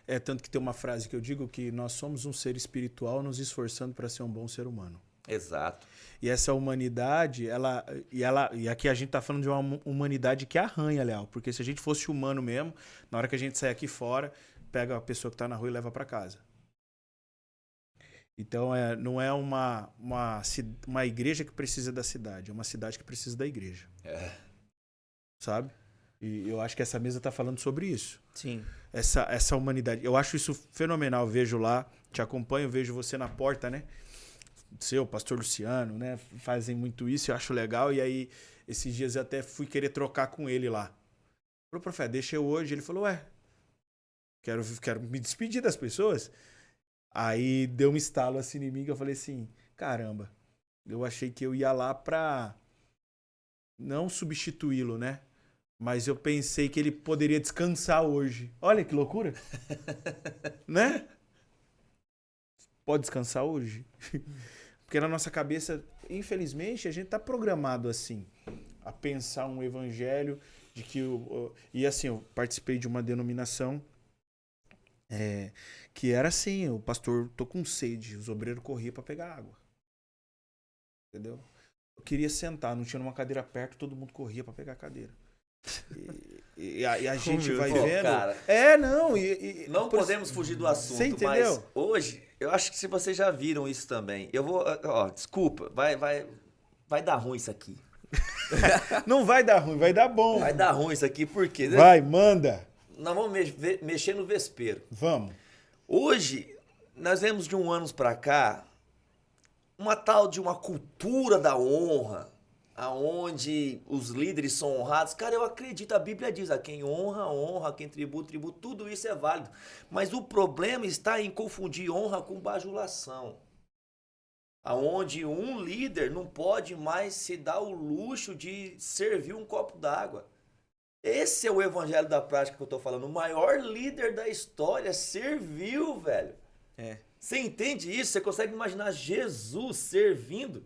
É tanto que tem uma frase que eu digo que nós somos um ser espiritual nos esforçando para ser um bom ser humano. Exato. E essa humanidade, e aqui a gente tá falando de uma humanidade que arranha, Léo, porque se a gente fosse humano mesmo, na hora que a gente sair aqui fora, pega a pessoa que tá na rua e leva para casa. Então, não é uma igreja que precisa da cidade, é uma cidade que precisa da igreja. Sabe? E eu acho que essa mesa tá falando sobre isso. Sim. Essa humanidade. Eu acho isso fenomenal. Eu vejo lá, te acompanho, vejo você na porta, né? Seu, pastor Luciano, né? Fazem muito isso, eu acho legal. E aí, esses dias eu até fui querer trocar com ele lá. Falei, profeta, deixa eu hoje. Ele falou, quero me despedir das pessoas. Aí deu um estalo assim em mim que eu falei assim, caramba, eu achei que eu ia lá pra não substituí-lo, né? Mas eu pensei que ele poderia descansar hoje. Olha que loucura. Né? Pode descansar hoje? Porque na nossa cabeça, infelizmente, a gente tá programado assim, a pensar um evangelho de que... E assim, eu participei de uma denominação que era assim, o pastor, tô com sede, os obreiros corriam para pegar água. Entendeu? Eu queria sentar, não tinha uma cadeira perto, todo mundo corria para pegar a cadeira. E a gente vai vendo... Cara, não... não podemos fugir do assunto, você entendeu? mas hoje, eu acho que se vocês já viram isso também, eu vou... desculpa, vai dar ruim isso aqui. Não vai dar ruim, vai dar bom. Vai dar ruim isso aqui, por quê? Vai, manda. Nós vamos mexer no vespeiro. Vamos. Hoje, nós vemos de um ano pra cá uma tal de uma cultura da honra, aonde os líderes são honrados. Cara, eu acredito, a Bíblia diz, a quem honra, honra, a quem tributa, tributa, tudo isso é válido. Mas o problema está em confundir honra com bajulação. Aonde um líder não pode mais se dar o luxo de servir um copo d'água. Esse é o evangelho da prática que eu tô falando. O maior líder da história serviu, velho. Você entende isso? Você consegue imaginar Jesus servindo?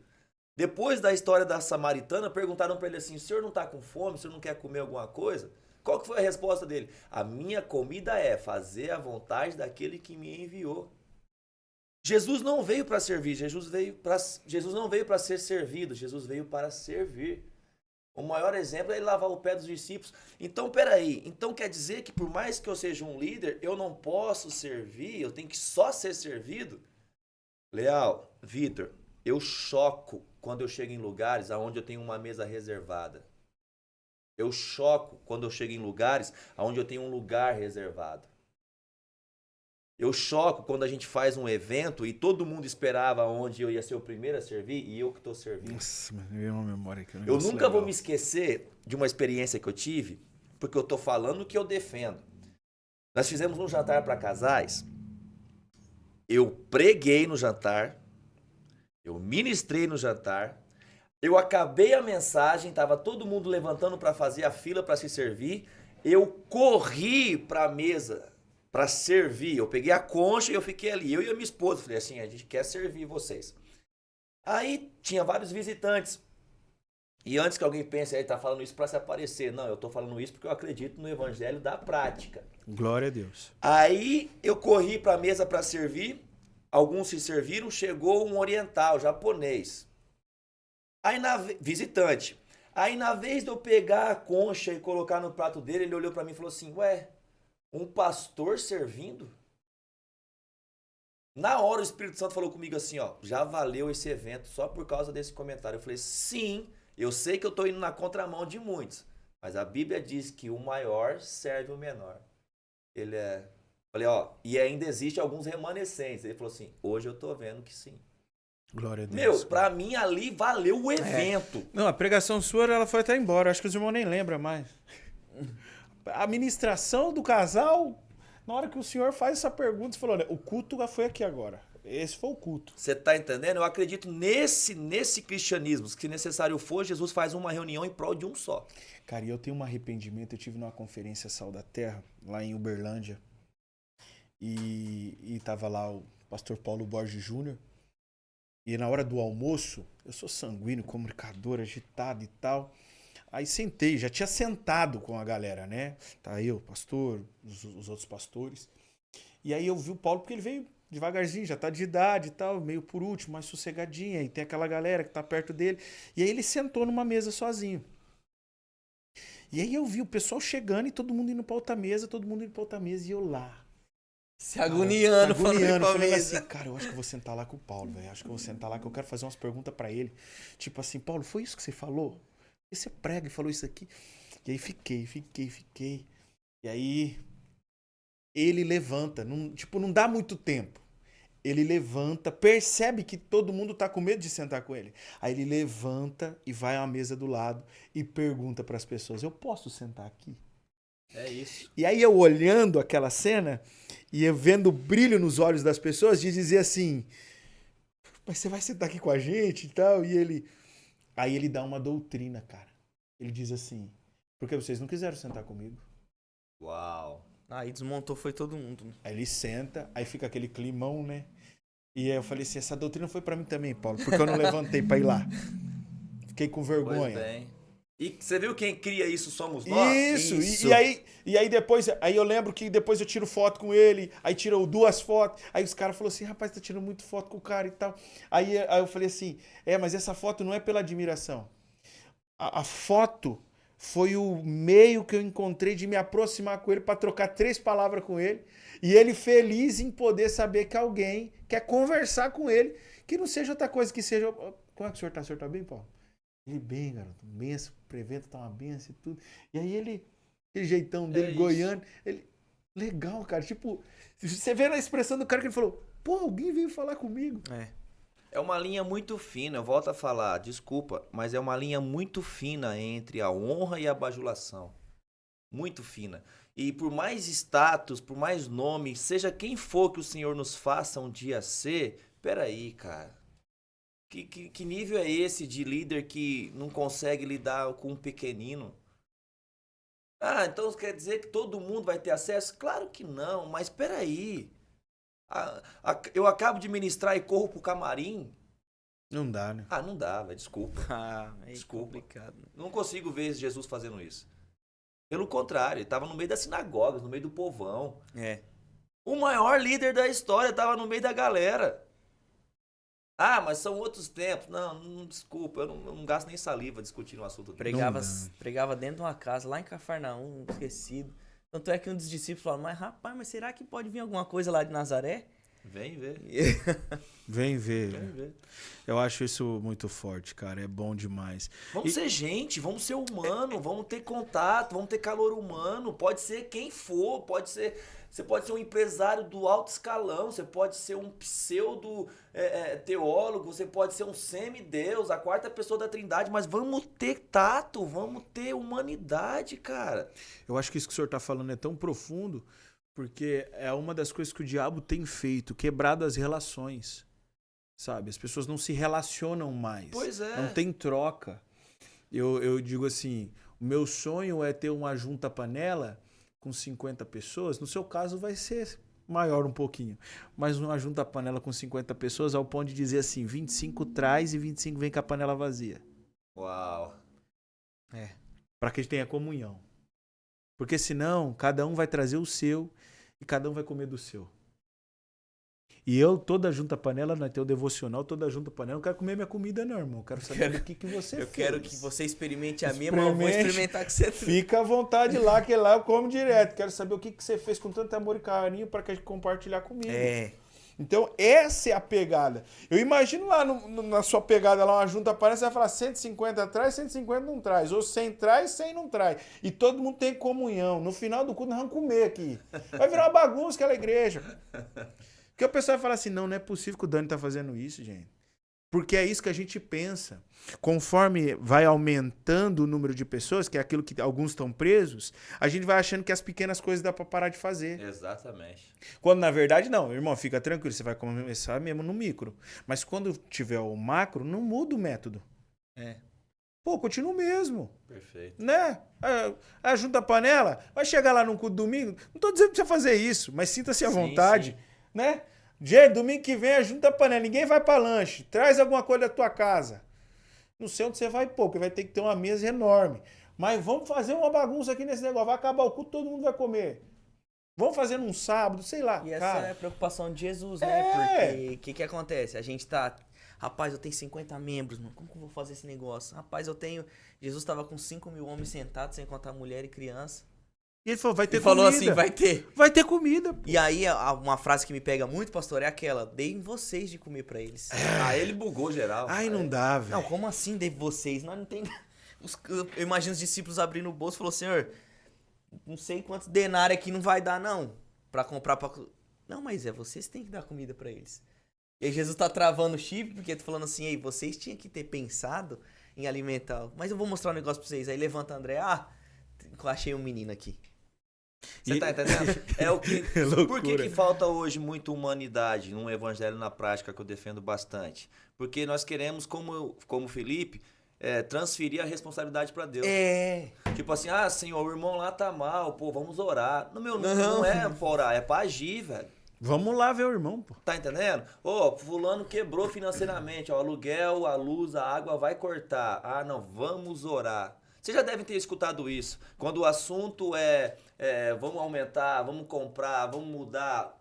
Depois da história da samaritana, perguntaram para ele assim, o senhor não tá com fome? O senhor não quer comer alguma coisa? Qual que foi a resposta dele? A minha comida é fazer a vontade daquele que me enviou. Jesus não veio para servir, Jesus não veio para ser servido, Jesus veio para servir. O maior exemplo é ele lavar o pé dos discípulos. Então, peraí, então quer dizer que por mais que eu seja um líder, eu não posso servir, eu tenho que só ser servido? Leal, Vitor, eu choco quando eu chego em lugares onde eu tenho uma mesa reservada. Eu choco quando eu chego em lugares onde eu tenho um lugar reservado. Eu choco quando a gente faz um evento e todo mundo esperava onde eu ia ser o primeiro a servir e eu que estou servindo. Nossa, mas veio uma memória aqui. Eu nunca vou me esquecer de uma experiência que eu tive, porque eu estou falando o que eu defendo. Nós fizemos um jantar para casais, eu preguei no jantar, eu ministrei no jantar, eu acabei a mensagem, estava todo mundo levantando para fazer a fila para se servir, eu corri para a mesa para servir, eu peguei a concha e eu fiquei ali, eu e a minha esposa, falei assim, a gente quer servir vocês. Aí tinha vários visitantes, e antes que alguém pense, ele tá falando isso para se aparecer, não, eu tô falando isso porque eu acredito no evangelho da prática. Glória a Deus. Aí eu corri para a mesa para servir, alguns se serviram, chegou um oriental, japonês, aí visitante, aí na vez de eu pegar a concha e colocar no prato dele, ele olhou para mim e falou assim, ué, um pastor servindo? Na hora o Espírito Santo falou comigo assim, ó, já valeu esse evento só por causa desse comentário. Eu falei, sim, eu sei que eu tô indo na contramão de muitos, mas a Bíblia diz que o maior serve o menor. Falei, ó, e ainda existe alguns remanescentes. Ele falou assim, hoje eu tô vendo que sim. Glória a Deus. Meu, pra mim ali valeu o evento. Não, a pregação sua, ela foi até embora. Acho que os irmãos nem lembram mais. A ministração do casal, na hora que o senhor faz essa pergunta, você falou, olha, o culto foi aqui agora. Esse foi o culto. Você tá entendendo? Eu acredito nesse cristianismo, que se necessário for, Jesus faz uma reunião em prol de um só. Cara, e eu tenho um arrependimento. Eu tive numa conferência Sal da Terra, lá em Uberlândia, e tava lá o pastor Paulo Borges Júnior, e na hora do almoço, eu sou sanguíneo, comunicador, agitado e tal. Aí sentei, já tinha sentado com a galera, né? Tá eu, o pastor, os outros pastores. E aí eu vi o Paulo, porque ele veio devagarzinho, já tá de idade e tal, meio por último, mais sossegadinho. Aí tem aquela galera que tá perto dele. E aí ele sentou numa mesa sozinho. E aí eu vi o pessoal chegando e todo mundo indo pra outra mesa, e eu lá. Se agoniando, falando assim, cara, eu acho que eu vou sentar lá com o Paulo, velho. Acho que eu vou sentar lá, que eu quero fazer umas perguntas pra ele. Tipo assim, Paulo, foi isso que você falou? E você prega e falou isso aqui? E aí fiquei. E aí ele levanta, não dá muito tempo. Ele levanta, percebe que todo mundo tá com medo de sentar com ele. Aí ele levanta e vai à mesa do lado e pergunta pras pessoas, eu posso sentar aqui? É isso. E aí eu olhando aquela cena e eu vendo o brilho nos olhos das pessoas de dizer assim, mas você vai sentar aqui com a gente e tal? Aí ele dá uma doutrina, cara. Ele diz assim, porque vocês não quiseram sentar comigo. Uau. Aí desmontou, foi todo mundo. Aí ele senta, aí fica aquele climão, né? E aí eu falei assim, essa doutrina foi pra mim também, Paulo, porque eu não levantei pra ir lá. Fiquei com vergonha. Pois bem. E você viu quem cria isso somos nós? Isso. E aí depois, aí eu lembro que depois eu tiro foto com ele, aí tirou 2 fotos, aí os caras falaram assim, rapaz, tá tirando muito foto com o cara e tal. Aí eu falei assim, mas essa foto não é pela admiração. A foto foi o meio que eu encontrei de me aproximar com ele para trocar 3 palavras com ele. E ele feliz em poder saber que alguém quer conversar com ele, que não seja outra coisa, que seja... Como é que o senhor tá? O senhor tá bem, Paulo? Ele bem, garoto. Benção, prevento tá uma benção e tudo. E aí aquele jeitão dele, goiano, ele... Legal, cara. Tipo, você vê na expressão do cara que ele falou, pô, alguém veio falar comigo. É uma linha muito fina, eu volto a falar, desculpa, mas é uma linha muito fina entre a honra e a bajulação. Muito fina. E por mais status, por mais nome, seja quem for que o Senhor nos faça um dia ser, peraí, cara. Que nível é esse de líder que não consegue lidar com um pequenino? Ah, então quer dizer que todo mundo vai ter acesso? Claro que não, mas peraí. Eu acabo de ministrar e corro pro camarim. Não dá, né? Ah, não dá, velho. Desculpa. É Desculpa. complicado. Não consigo ver Jesus fazendo isso. Pelo contrário, ele tava no meio das sinagogas, no meio do povão. O maior líder da história tava no meio da galera. Ah, mas são outros tempos. Não, desculpa, eu não gasto nem saliva discutindo o assunto. Pregava dentro de uma casa, lá em Cafarnaum, esquecido. Tanto é que um dos discípulos falou, mas rapaz, mas será que pode vir alguma coisa lá de Nazaré? Vem ver. Vem ver. Eu acho isso muito forte, cara. É bom demais. Vamos ser gente, vamos ser humano, vamos ter contato, vamos ter calor humano. Pode ser quem for, pode ser... Você pode ser um empresário do alto escalão, você pode ser um pseudo teólogo, você pode ser um semideus, a 4ª pessoa da Trindade, mas vamos ter tato, vamos ter humanidade, cara. Eu acho que isso que o senhor está falando é tão profundo, porque é uma das coisas que o diabo tem feito, quebrado as relações, sabe? As pessoas não se relacionam mais. Pois é. Não tem troca. Eu digo assim, o meu sonho é ter uma junta-panela com 50 pessoas, no seu caso vai ser maior um pouquinho, mas uma junta-panela com 50 pessoas ao ponto de dizer assim, 25 traz e 25 vem com a panela vazia. Uau. Para que a gente tenha comunhão. Porque senão, cada um vai trazer o seu e cada um vai comer do seu. E eu, toda junta-panela, no teu devocional, toda junta-panela, não quero comer minha comida não, irmão. Eu quero saber o que você fez. Eu quero que você experimente a minha, mas eu vou experimentar que você... Fica à vontade lá, que lá eu como direto. Quero saber o que você fez com tanto amor e carinho para que a gente compartilhar comigo. Então, essa é a pegada. Eu imagino lá na sua pegada, lá uma junta-panela, você vai falar 150 traz, 150 não traz. Ou 100 traz, 100 não traz. E todo mundo tem comunhão. No final do culto, nós vamos comer aqui. Vai virar uma bagunça aquela igreja. Porque o pessoal fala assim, não é possível que o Dani tá fazendo isso, gente. Porque é isso que a gente pensa. Conforme vai aumentando o número de pessoas, que é aquilo que alguns estão presos, a gente vai achando que as pequenas coisas dá para parar de fazer. Exatamente. Quando na verdade não, irmão, fica tranquilo, você vai começar mesmo no micro. Mas quando tiver o macro, não muda o método. Pô, continua o mesmo. Perfeito. Né? Junta a panela, vai chegar lá no culto domingo, não tô dizendo pra você fazer isso, mas sinta-se à vontade. Sim. Né? Gente, domingo que vem junta a panela, ninguém vai pra lanche, traz alguma coisa da tua casa. Não sei onde você vai pôr, porque vai ter que ter uma mesa enorme. Mas vamos fazer uma bagunça aqui nesse negócio. Vai acabar o culto, todo mundo vai comer. Vamos fazer num sábado, sei lá. E essa cara. é a preocupação de Jesus, É. né? Porque o que acontece? A gente tá... Rapaz, eu tenho 50 membros, mano. Como que eu vou fazer esse negócio? Rapaz, eu tenho... Jesus tava com 5.000 homens sentados, sem contar mulher e criança. E ele falou, vai ter Ele falou comida. assim, vai ter. Vai ter comida. Pô. E aí, uma frase que me pega muito, pastor, é aquela: deem vocês de comer pra eles. Ah, ele bugou geral. Ai, não dá, velho. Não, como assim deem vocês? Nós não tem... Eu imagino os discípulos abrindo o bolso e falou: Senhor, não sei quantos denários aqui não vai dar, não. Pra comprar pra... Não, mas vocês têm que dar comida pra eles. E aí Jesus tá travando o chip, porque tá falando assim: ei, vocês tinham que ter pensado em alimentar. Mas eu vou mostrar um negócio pra vocês. Aí levanta André: eu achei um menino aqui. Você tá entendendo? É o que. É Por que falta hoje muita humanidade num evangelho na prática que eu defendo bastante? Porque nós queremos, como Felipe, transferir a responsabilidade para Deus. Tipo assim, Senhor, o irmão lá tá mal, pô, vamos orar. Não é pra orar, é pra agir, velho. Vamos lá ver o irmão, pô. Tá entendendo? Fulano quebrou financeiramente, o aluguel, a luz, a água vai cortar. Não, vamos orar. Vocês já devem ter escutado isso. Quando o assunto vamos aumentar, vamos comprar, vamos mudar,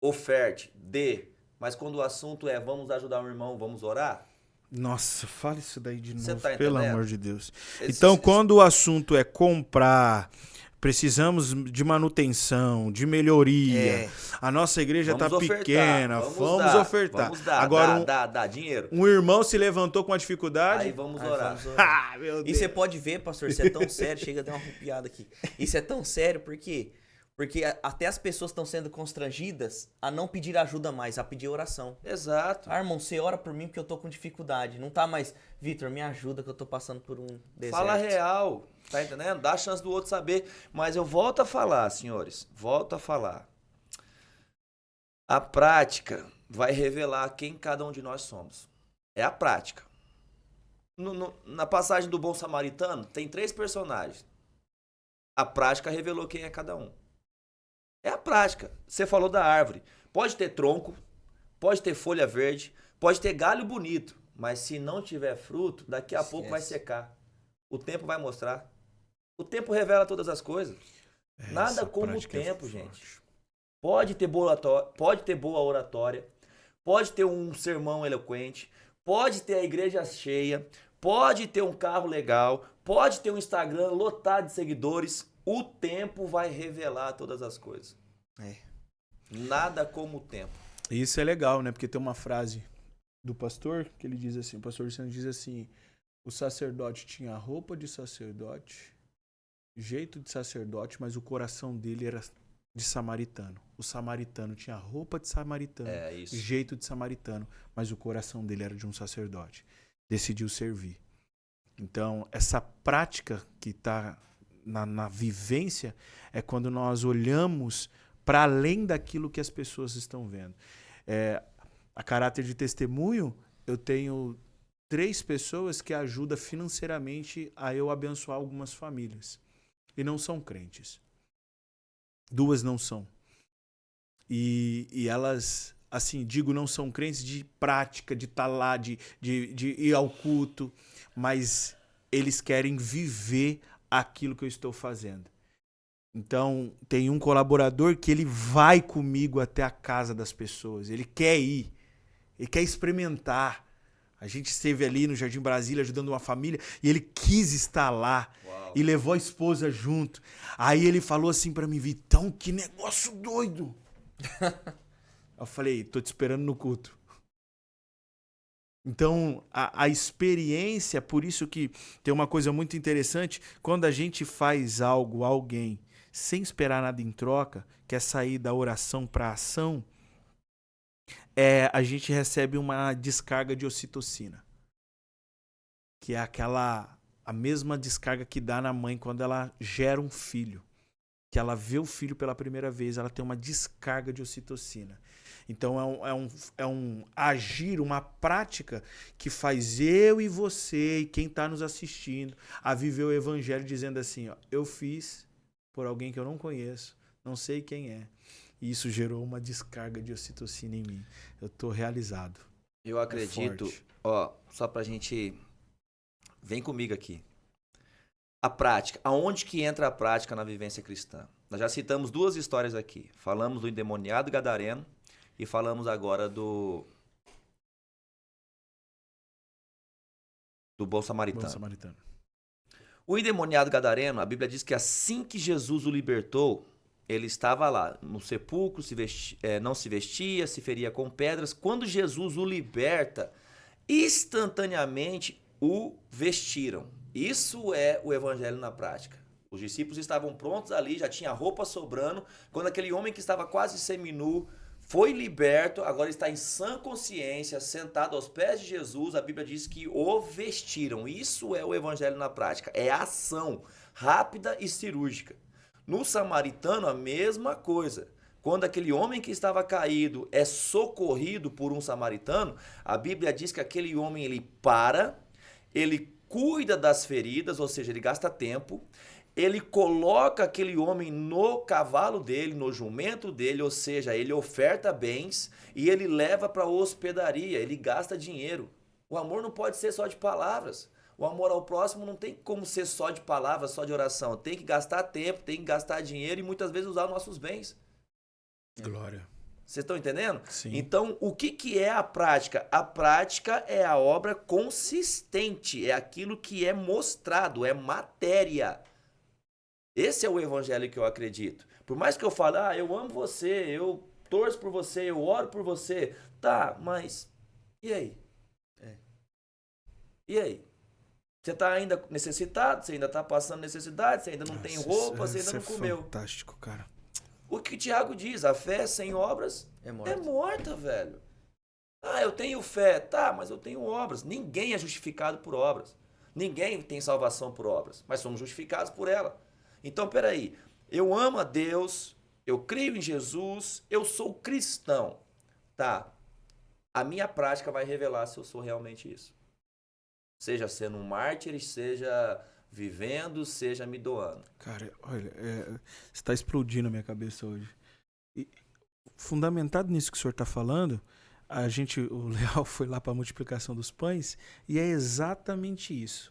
oferte, dê. Mas quando o assunto vamos ajudar um irmão, vamos orar. Nossa, fala isso daí de novo, tá pelo entendendo? amor de Deus. Então, quando o assunto é comprar, precisamos de manutenção, de melhoria, a nossa igreja está pequena, vamos ofertar. Vamos dar, agora, dá dinheiro. Um irmão se levantou com uma dificuldade. Aí vamos orar. Meu Deus. E você pode ver, pastor, isso é tão sério, chega a dar uma arrepiada aqui. Isso é tão sério, por quê? Porque até as pessoas estão sendo constrangidas a não pedir ajuda mais, a pedir oração. Exato. Irmão, você ora por mim porque eu tô com dificuldade. Não tá mais, Vitor, me ajuda que eu tô passando por um deserto. Fala real, tá entendendo? Dá a chance do outro saber. Mas eu volto a falar, senhores, volto a falar. A prática vai revelar quem cada um de nós somos. É a prática. Na passagem do Bom Samaritano, tem 3 personagens. A prática revelou quem é cada um. É a prática. Você falou da árvore. Pode ter tronco, pode ter folha verde, pode ter galho bonito, mas se não tiver fruto, daqui a pouco vai secar. O tempo vai mostrar. O tempo revela todas as coisas. Nada como o tempo, gente. Pode ter boa oratória, pode ter um sermão eloquente, pode ter a igreja cheia, pode ter um carro legal, pode ter um Instagram lotado de seguidores. O tempo vai revelar todas as coisas. Nada como o tempo. Isso é legal, né? Porque tem uma frase do pastor que ele diz assim, o pastor Luciano diz assim: o sacerdote tinha roupa de sacerdote, jeito de sacerdote, mas o coração dele era de samaritano. O samaritano tinha roupa de samaritano, jeito de samaritano, mas o coração dele era de um sacerdote. Decidiu servir. Então, essa prática que está na vivência é quando nós olhamos para além daquilo que as pessoas estão vendo. A caráter de testemunho, eu tenho 3 pessoas que ajudam financeiramente a eu abençoar algumas famílias. E não são crentes. 2 não são. E elas, assim, digo, não são crentes de prática, de estar lá, de ir ao culto, mas eles querem viver aquilo que eu estou fazendo. Então, tem um colaborador que ele vai comigo até a casa das pessoas. Ele quer ir. Ele quer experimentar. A gente esteve ali no Jardim Brasília ajudando uma família e ele quis estar lá. Uau. E levou a esposa junto. Aí ele falou assim pra mim: Vitão, que negócio doido. Eu falei: tô te esperando no culto. Então, a experiência, por isso que tem uma coisa muito interessante, quando a gente faz algo, alguém, sem esperar nada em troca, quer sair da oração para a ação, a gente recebe uma descarga de ocitocina, que é a mesma descarga que dá na mãe quando ela gera um filho, que ela vê o filho pela primeira vez, ela tem uma descarga de ocitocina. Então é um agir, uma prática que faz eu e você e quem está nos assistindo a viver o evangelho dizendo assim: eu fiz por alguém que eu não conheço, não sei quem é. E isso gerou uma descarga de ocitocina em mim. Eu estou realizado. Eu acredito, só pra gente Vem comigo aqui. A prática. Aonde que entra a prática na vivência cristã? Nós já citamos 2 histórias aqui. Falamos do endemoniado gadareno e falamos agora do bom samaritano. Bom samaritano. O endemoniado gadareno, a Bíblia diz que assim que Jesus o libertou, ele estava lá no sepulcro, não se vestia, se feria com pedras. Quando Jesus o liberta, instantaneamente o vestiram. Isso é o evangelho na prática. Os discípulos estavam prontos ali, já tinha roupa sobrando. Quando aquele homem que estava quase seminu foi liberto, agora está em sã consciência, sentado aos pés de Jesus, a Bíblia diz que o vestiram. Isso é o evangelho na prática. É ação rápida e cirúrgica. No samaritano, a mesma coisa. Quando aquele homem que estava caído é socorrido por um samaritano, a Bíblia diz que aquele homem ele para, ele cuida das feridas, ou seja, ele gasta tempo, ele coloca aquele homem no cavalo dele, no jumento dele, ou seja, ele oferta bens e ele leva para a hospedaria, ele gasta dinheiro. O amor não pode ser só de palavras. O amor ao próximo não tem como ser só de palavras, só de oração. Tem que gastar tempo, tem que gastar dinheiro e muitas vezes usar nossos bens. Glória. Vocês estão entendendo? Sim. Então, o que é a prática? A prática é a obra consistente, é aquilo que é mostrado, é matéria. Esse é o evangelho que eu acredito. Por mais que eu fale, eu amo você, eu torço por você, eu oro por você. Tá, mas e aí? E aí? Você está ainda necessitado, você ainda está passando necessidade, você ainda não tem roupa, você ainda não comeu. Fantástico, cara. O que o Tiago diz, a fé sem obras É morta. é morta, velho. Eu tenho fé, tá, mas eu tenho obras. Ninguém é justificado por obras. Ninguém tem salvação por obras, mas somos justificados por ela. Então, peraí, eu amo a Deus, eu creio em Jesus, eu sou cristão, tá? A minha prática vai revelar se eu sou realmente isso. Seja sendo um mártir, seja vivendo, seja me doando. Cara, olha, você está explodindo a minha cabeça hoje. E, fundamentado nisso que o senhor está falando, o Leal foi lá para a multiplicação dos pães e é exatamente isso.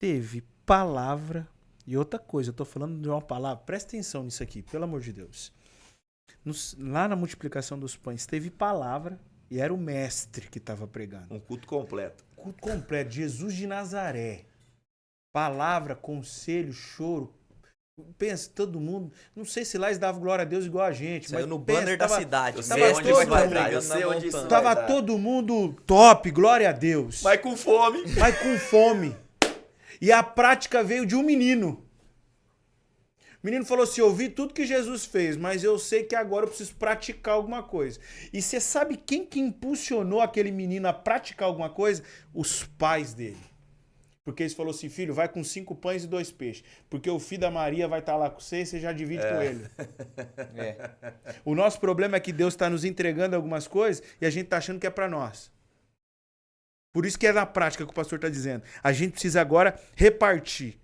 Teve palavra e outra coisa, eu estou falando de uma palavra, presta atenção nisso aqui, pelo amor de Deus. Lá na multiplicação dos pães teve palavra e era o mestre que estava pregando. Um culto completo. Culto completo, Jesus de Nazaré. Palavra, conselho, choro. Pensa, todo mundo. Não sei se lá eles davam glória a Deus igual a gente. Saiu mas no pensa, banner da cidade. Eu sei onde isso vai dar. Eu sei onde isso vai Tava dar. todo mundo top, glória a Deus. Mas com fome. Mas com fome. E a prática veio de um menino. O menino falou assim, eu vi tudo que Jesus fez, mas eu sei que agora eu preciso praticar alguma coisa. E você sabe quem que impulsionou aquele menino a praticar alguma coisa? Os pais dele. Porque eles falaram assim, filho, vai com 5 pães e 2 peixes. Porque o filho da Maria vai estar lá com você e você já divide com ele. O nosso problema é que Deus está nos entregando algumas coisas e a gente está achando que é para nós. Por isso que é na prática que o pastor está dizendo. A gente precisa agora repartir.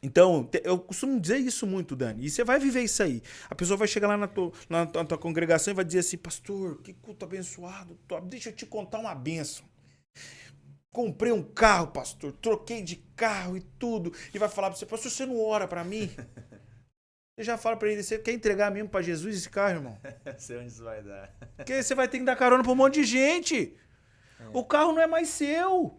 Então, eu costumo dizer isso muito, Dani. E você vai viver isso aí. A pessoa vai chegar lá na tua congregação e vai dizer assim, pastor, que culto abençoado. Deixa eu te contar uma bênção. Comprei um carro, pastor. Troquei de carro e tudo. E vai falar para você, pastor, você não ora para mim? Você já fala para ele, você quer entregar mesmo para Jesus esse carro, irmão? Sei onde isso vai dar. Porque você vai ter que dar carona para um monte de gente. O carro não é mais seu.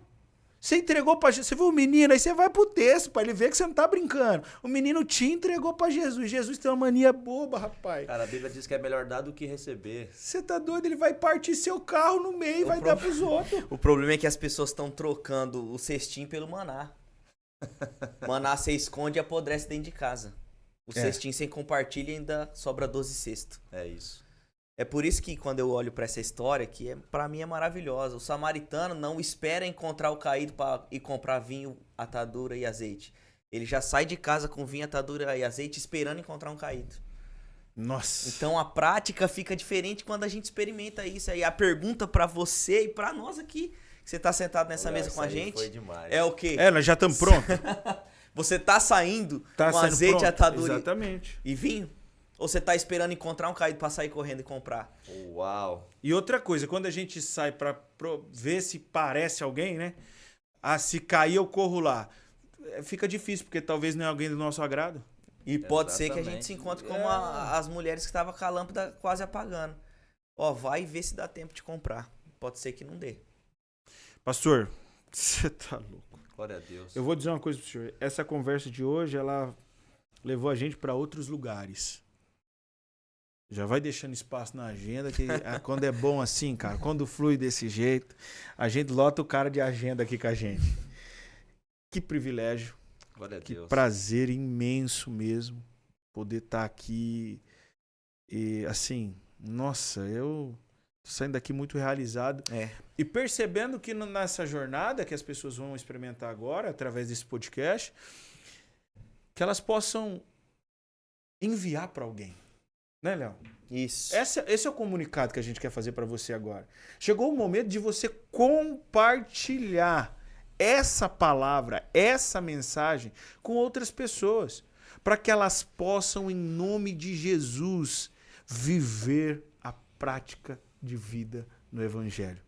Você entregou pra Jesus. Você viu o menino, aí você vai pro texto pra ele ver que você não tá brincando. O menino te entregou pra Jesus. Jesus tem uma mania boba, rapaz. Cara, a Bíblia diz que é melhor dar do que receber. Você tá doido? Ele vai partir seu carro no meio e vai dar pros outros. O problema é que as pessoas estão trocando o cestinho pelo maná. Maná você esconde e apodrece dentro de casa. O cestinho você compartilha e ainda sobra 12 cestos. É isso. É por isso que quando eu olho pra essa história, que pra mim é maravilhosa. O samaritano não espera encontrar o caído para ir comprar vinho, atadura e azeite. Ele já sai de casa com vinho, atadura e azeite esperando encontrar um caído. Nossa. Então a prática fica diferente quando a gente experimenta isso. Aí a pergunta pra você e pra nós aqui, que você tá sentado nessa mesa com a gente, foi demais. é o quê? Nós já estamos prontos. Você tá saindo com saindo azeite, pronto. atadura Exatamente. e vinho? Ou você tá esperando encontrar um caído pra sair correndo e comprar? Uau. E outra coisa, quando a gente sai pra ver se parece alguém, né? Ah, se cair eu corro lá. Fica difícil, porque talvez não é alguém do nosso agrado. E pode ser que a gente Exatamente. se encontre como as mulheres que estavam com a lâmpada quase apagando. Ó, vai ver se dá tempo de comprar. Pode ser que não dê. Pastor, você tá louco. Glória a Deus. Eu vou dizer uma coisa pro senhor. Essa conversa de hoje, ela levou a gente para outros lugares. Já vai deixando espaço na agenda, que quando é bom assim, cara, quando flui desse jeito, a gente lota o cara de agenda aqui com a gente. Que privilégio, Glória a que Deus. prazer imenso mesmo poder estar aqui. E assim, nossa, eu tô saindo daqui muito realizado. E percebendo que nessa jornada que as pessoas vão experimentar agora, através desse podcast, que elas possam enviar para alguém. Né, Léo? Isso. Esse é o comunicado que a gente quer fazer para você agora. Chegou o momento de você compartilhar essa palavra, essa mensagem com outras pessoas, para que elas possam, em nome de Jesus, viver a prática de vida no Evangelho.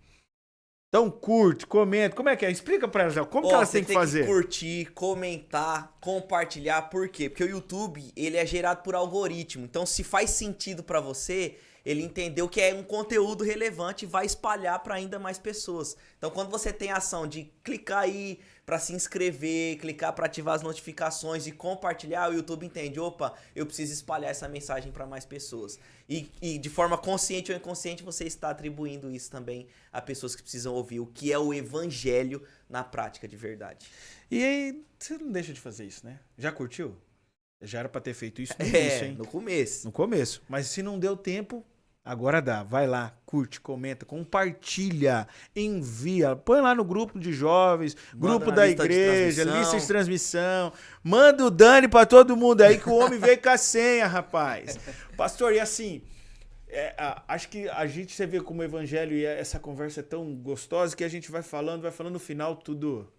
Então curte, comenta. Como é que é? Explica para elas, Léo, como que elas têm que fazer? Você tem que curtir, comentar, compartilhar. Por quê? Porque o YouTube, ele é gerado por algoritmo. Então, se faz sentido para você, ele entendeu que é um conteúdo relevante e vai espalhar para ainda mais pessoas. Então, quando você tem a ação de clicar aí para se inscrever, clicar para ativar as notificações e compartilhar, o YouTube entende, opa, eu preciso espalhar essa mensagem para mais pessoas. E de forma consciente ou inconsciente, você está atribuindo isso também a pessoas que precisam ouvir o que é o evangelho na prática de verdade. E aí, você não deixa de fazer isso, né? Já curtiu? Já era para ter feito isso no início, hein? No começo. No começo. Mas se não deu tempo, agora dá. Vai lá, curte, comenta, compartilha, envia. Põe lá no grupo de jovens, grupo da igreja, lista de transmissão. Manda o Dani pra todo mundo aí que o homem veio com a senha, rapaz. Pastor, e assim, acho que você vê como o evangelho e essa conversa é tão gostosa que a gente vai falando no final tudo.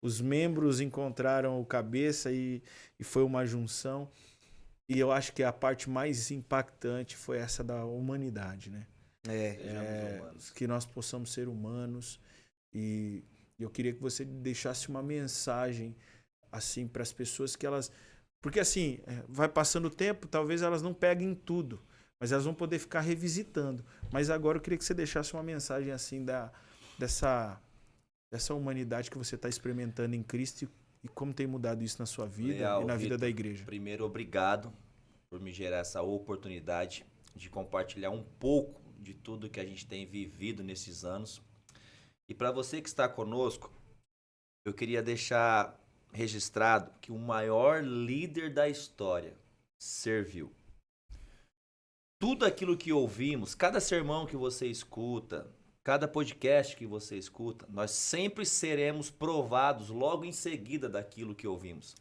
Os membros encontraram o cabeça e foi uma junção. E eu acho que a parte mais impactante foi essa da humanidade, né? Que nós possamos ser humanos. E eu queria que você deixasse uma mensagem assim para as pessoas que elas... Porque assim, vai passando o tempo, talvez elas não peguem tudo, mas elas vão poder ficar revisitando. Mas agora eu queria que você deixasse uma mensagem assim dessa humanidade que você está experimentando em Cristo e como tem mudado isso na sua vida e na vida da igreja. Primeiro, obrigado por me gerar essa oportunidade de compartilhar um pouco de tudo que a gente tem vivido nesses anos. E para você que está conosco, eu queria deixar registrado que o maior líder da história serviu. Tudo aquilo que ouvimos, cada sermão que você escuta, cada podcast que você escuta, nós sempre seremos provados logo em seguida daquilo que ouvimos.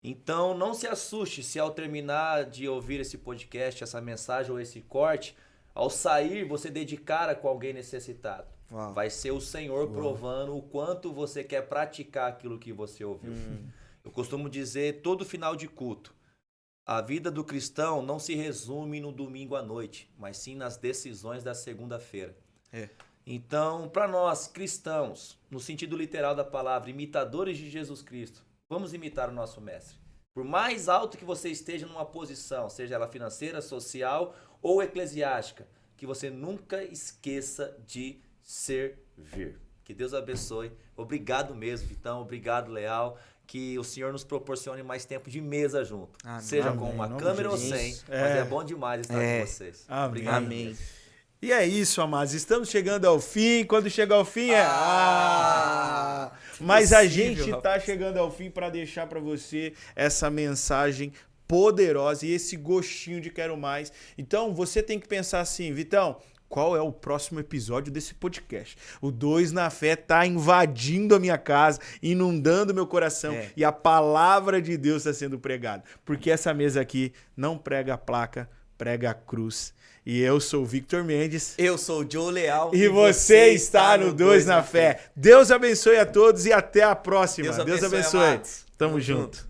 Então, não se assuste se ao terminar de ouvir esse podcast, essa mensagem ou esse corte, ao sair você dedicar com alguém necessitado. Uau. Vai ser o Senhor provando o quanto você quer praticar aquilo que você ouviu. Eu costumo dizer todo final de culto, a vida do cristão não se resume no domingo à noite, mas sim nas decisões da segunda-feira. Então, para nós cristãos, no sentido literal da palavra, imitadores de Jesus Cristo, vamos imitar o nosso mestre. Por mais alto que você esteja numa posição, seja ela financeira, social ou eclesiástica, que você nunca esqueça de servir. Que Deus abençoe. Obrigado mesmo, Vitão. Obrigado, Leal. Que o Senhor nos proporcione mais tempo de mesa junto. Amém. Seja Amém. com uma Em nome câmera de ou Jesus. sem. Mas é bom demais estar com vocês. Amém. Obrigado. Amém. E é isso, amados. Estamos chegando ao fim. Quando chega ao fim mas a gente está chegando ao fim para deixar para você essa mensagem poderosa e esse gostinho de quero mais. Então, você tem que pensar assim, Vitão, qual é o próximo episódio desse podcast? O 2 na Fé tá invadindo a minha casa, inundando meu coração e a palavra de Deus está sendo pregada. Porque essa mesa aqui não prega a placa, prega a cruz. E eu sou o Victor Mendes. Eu sou o Joe Leal. E você está no 2 na Fé. Deus abençoe a todos e até a próxima. Deus abençoe. Amados. Tamo junto.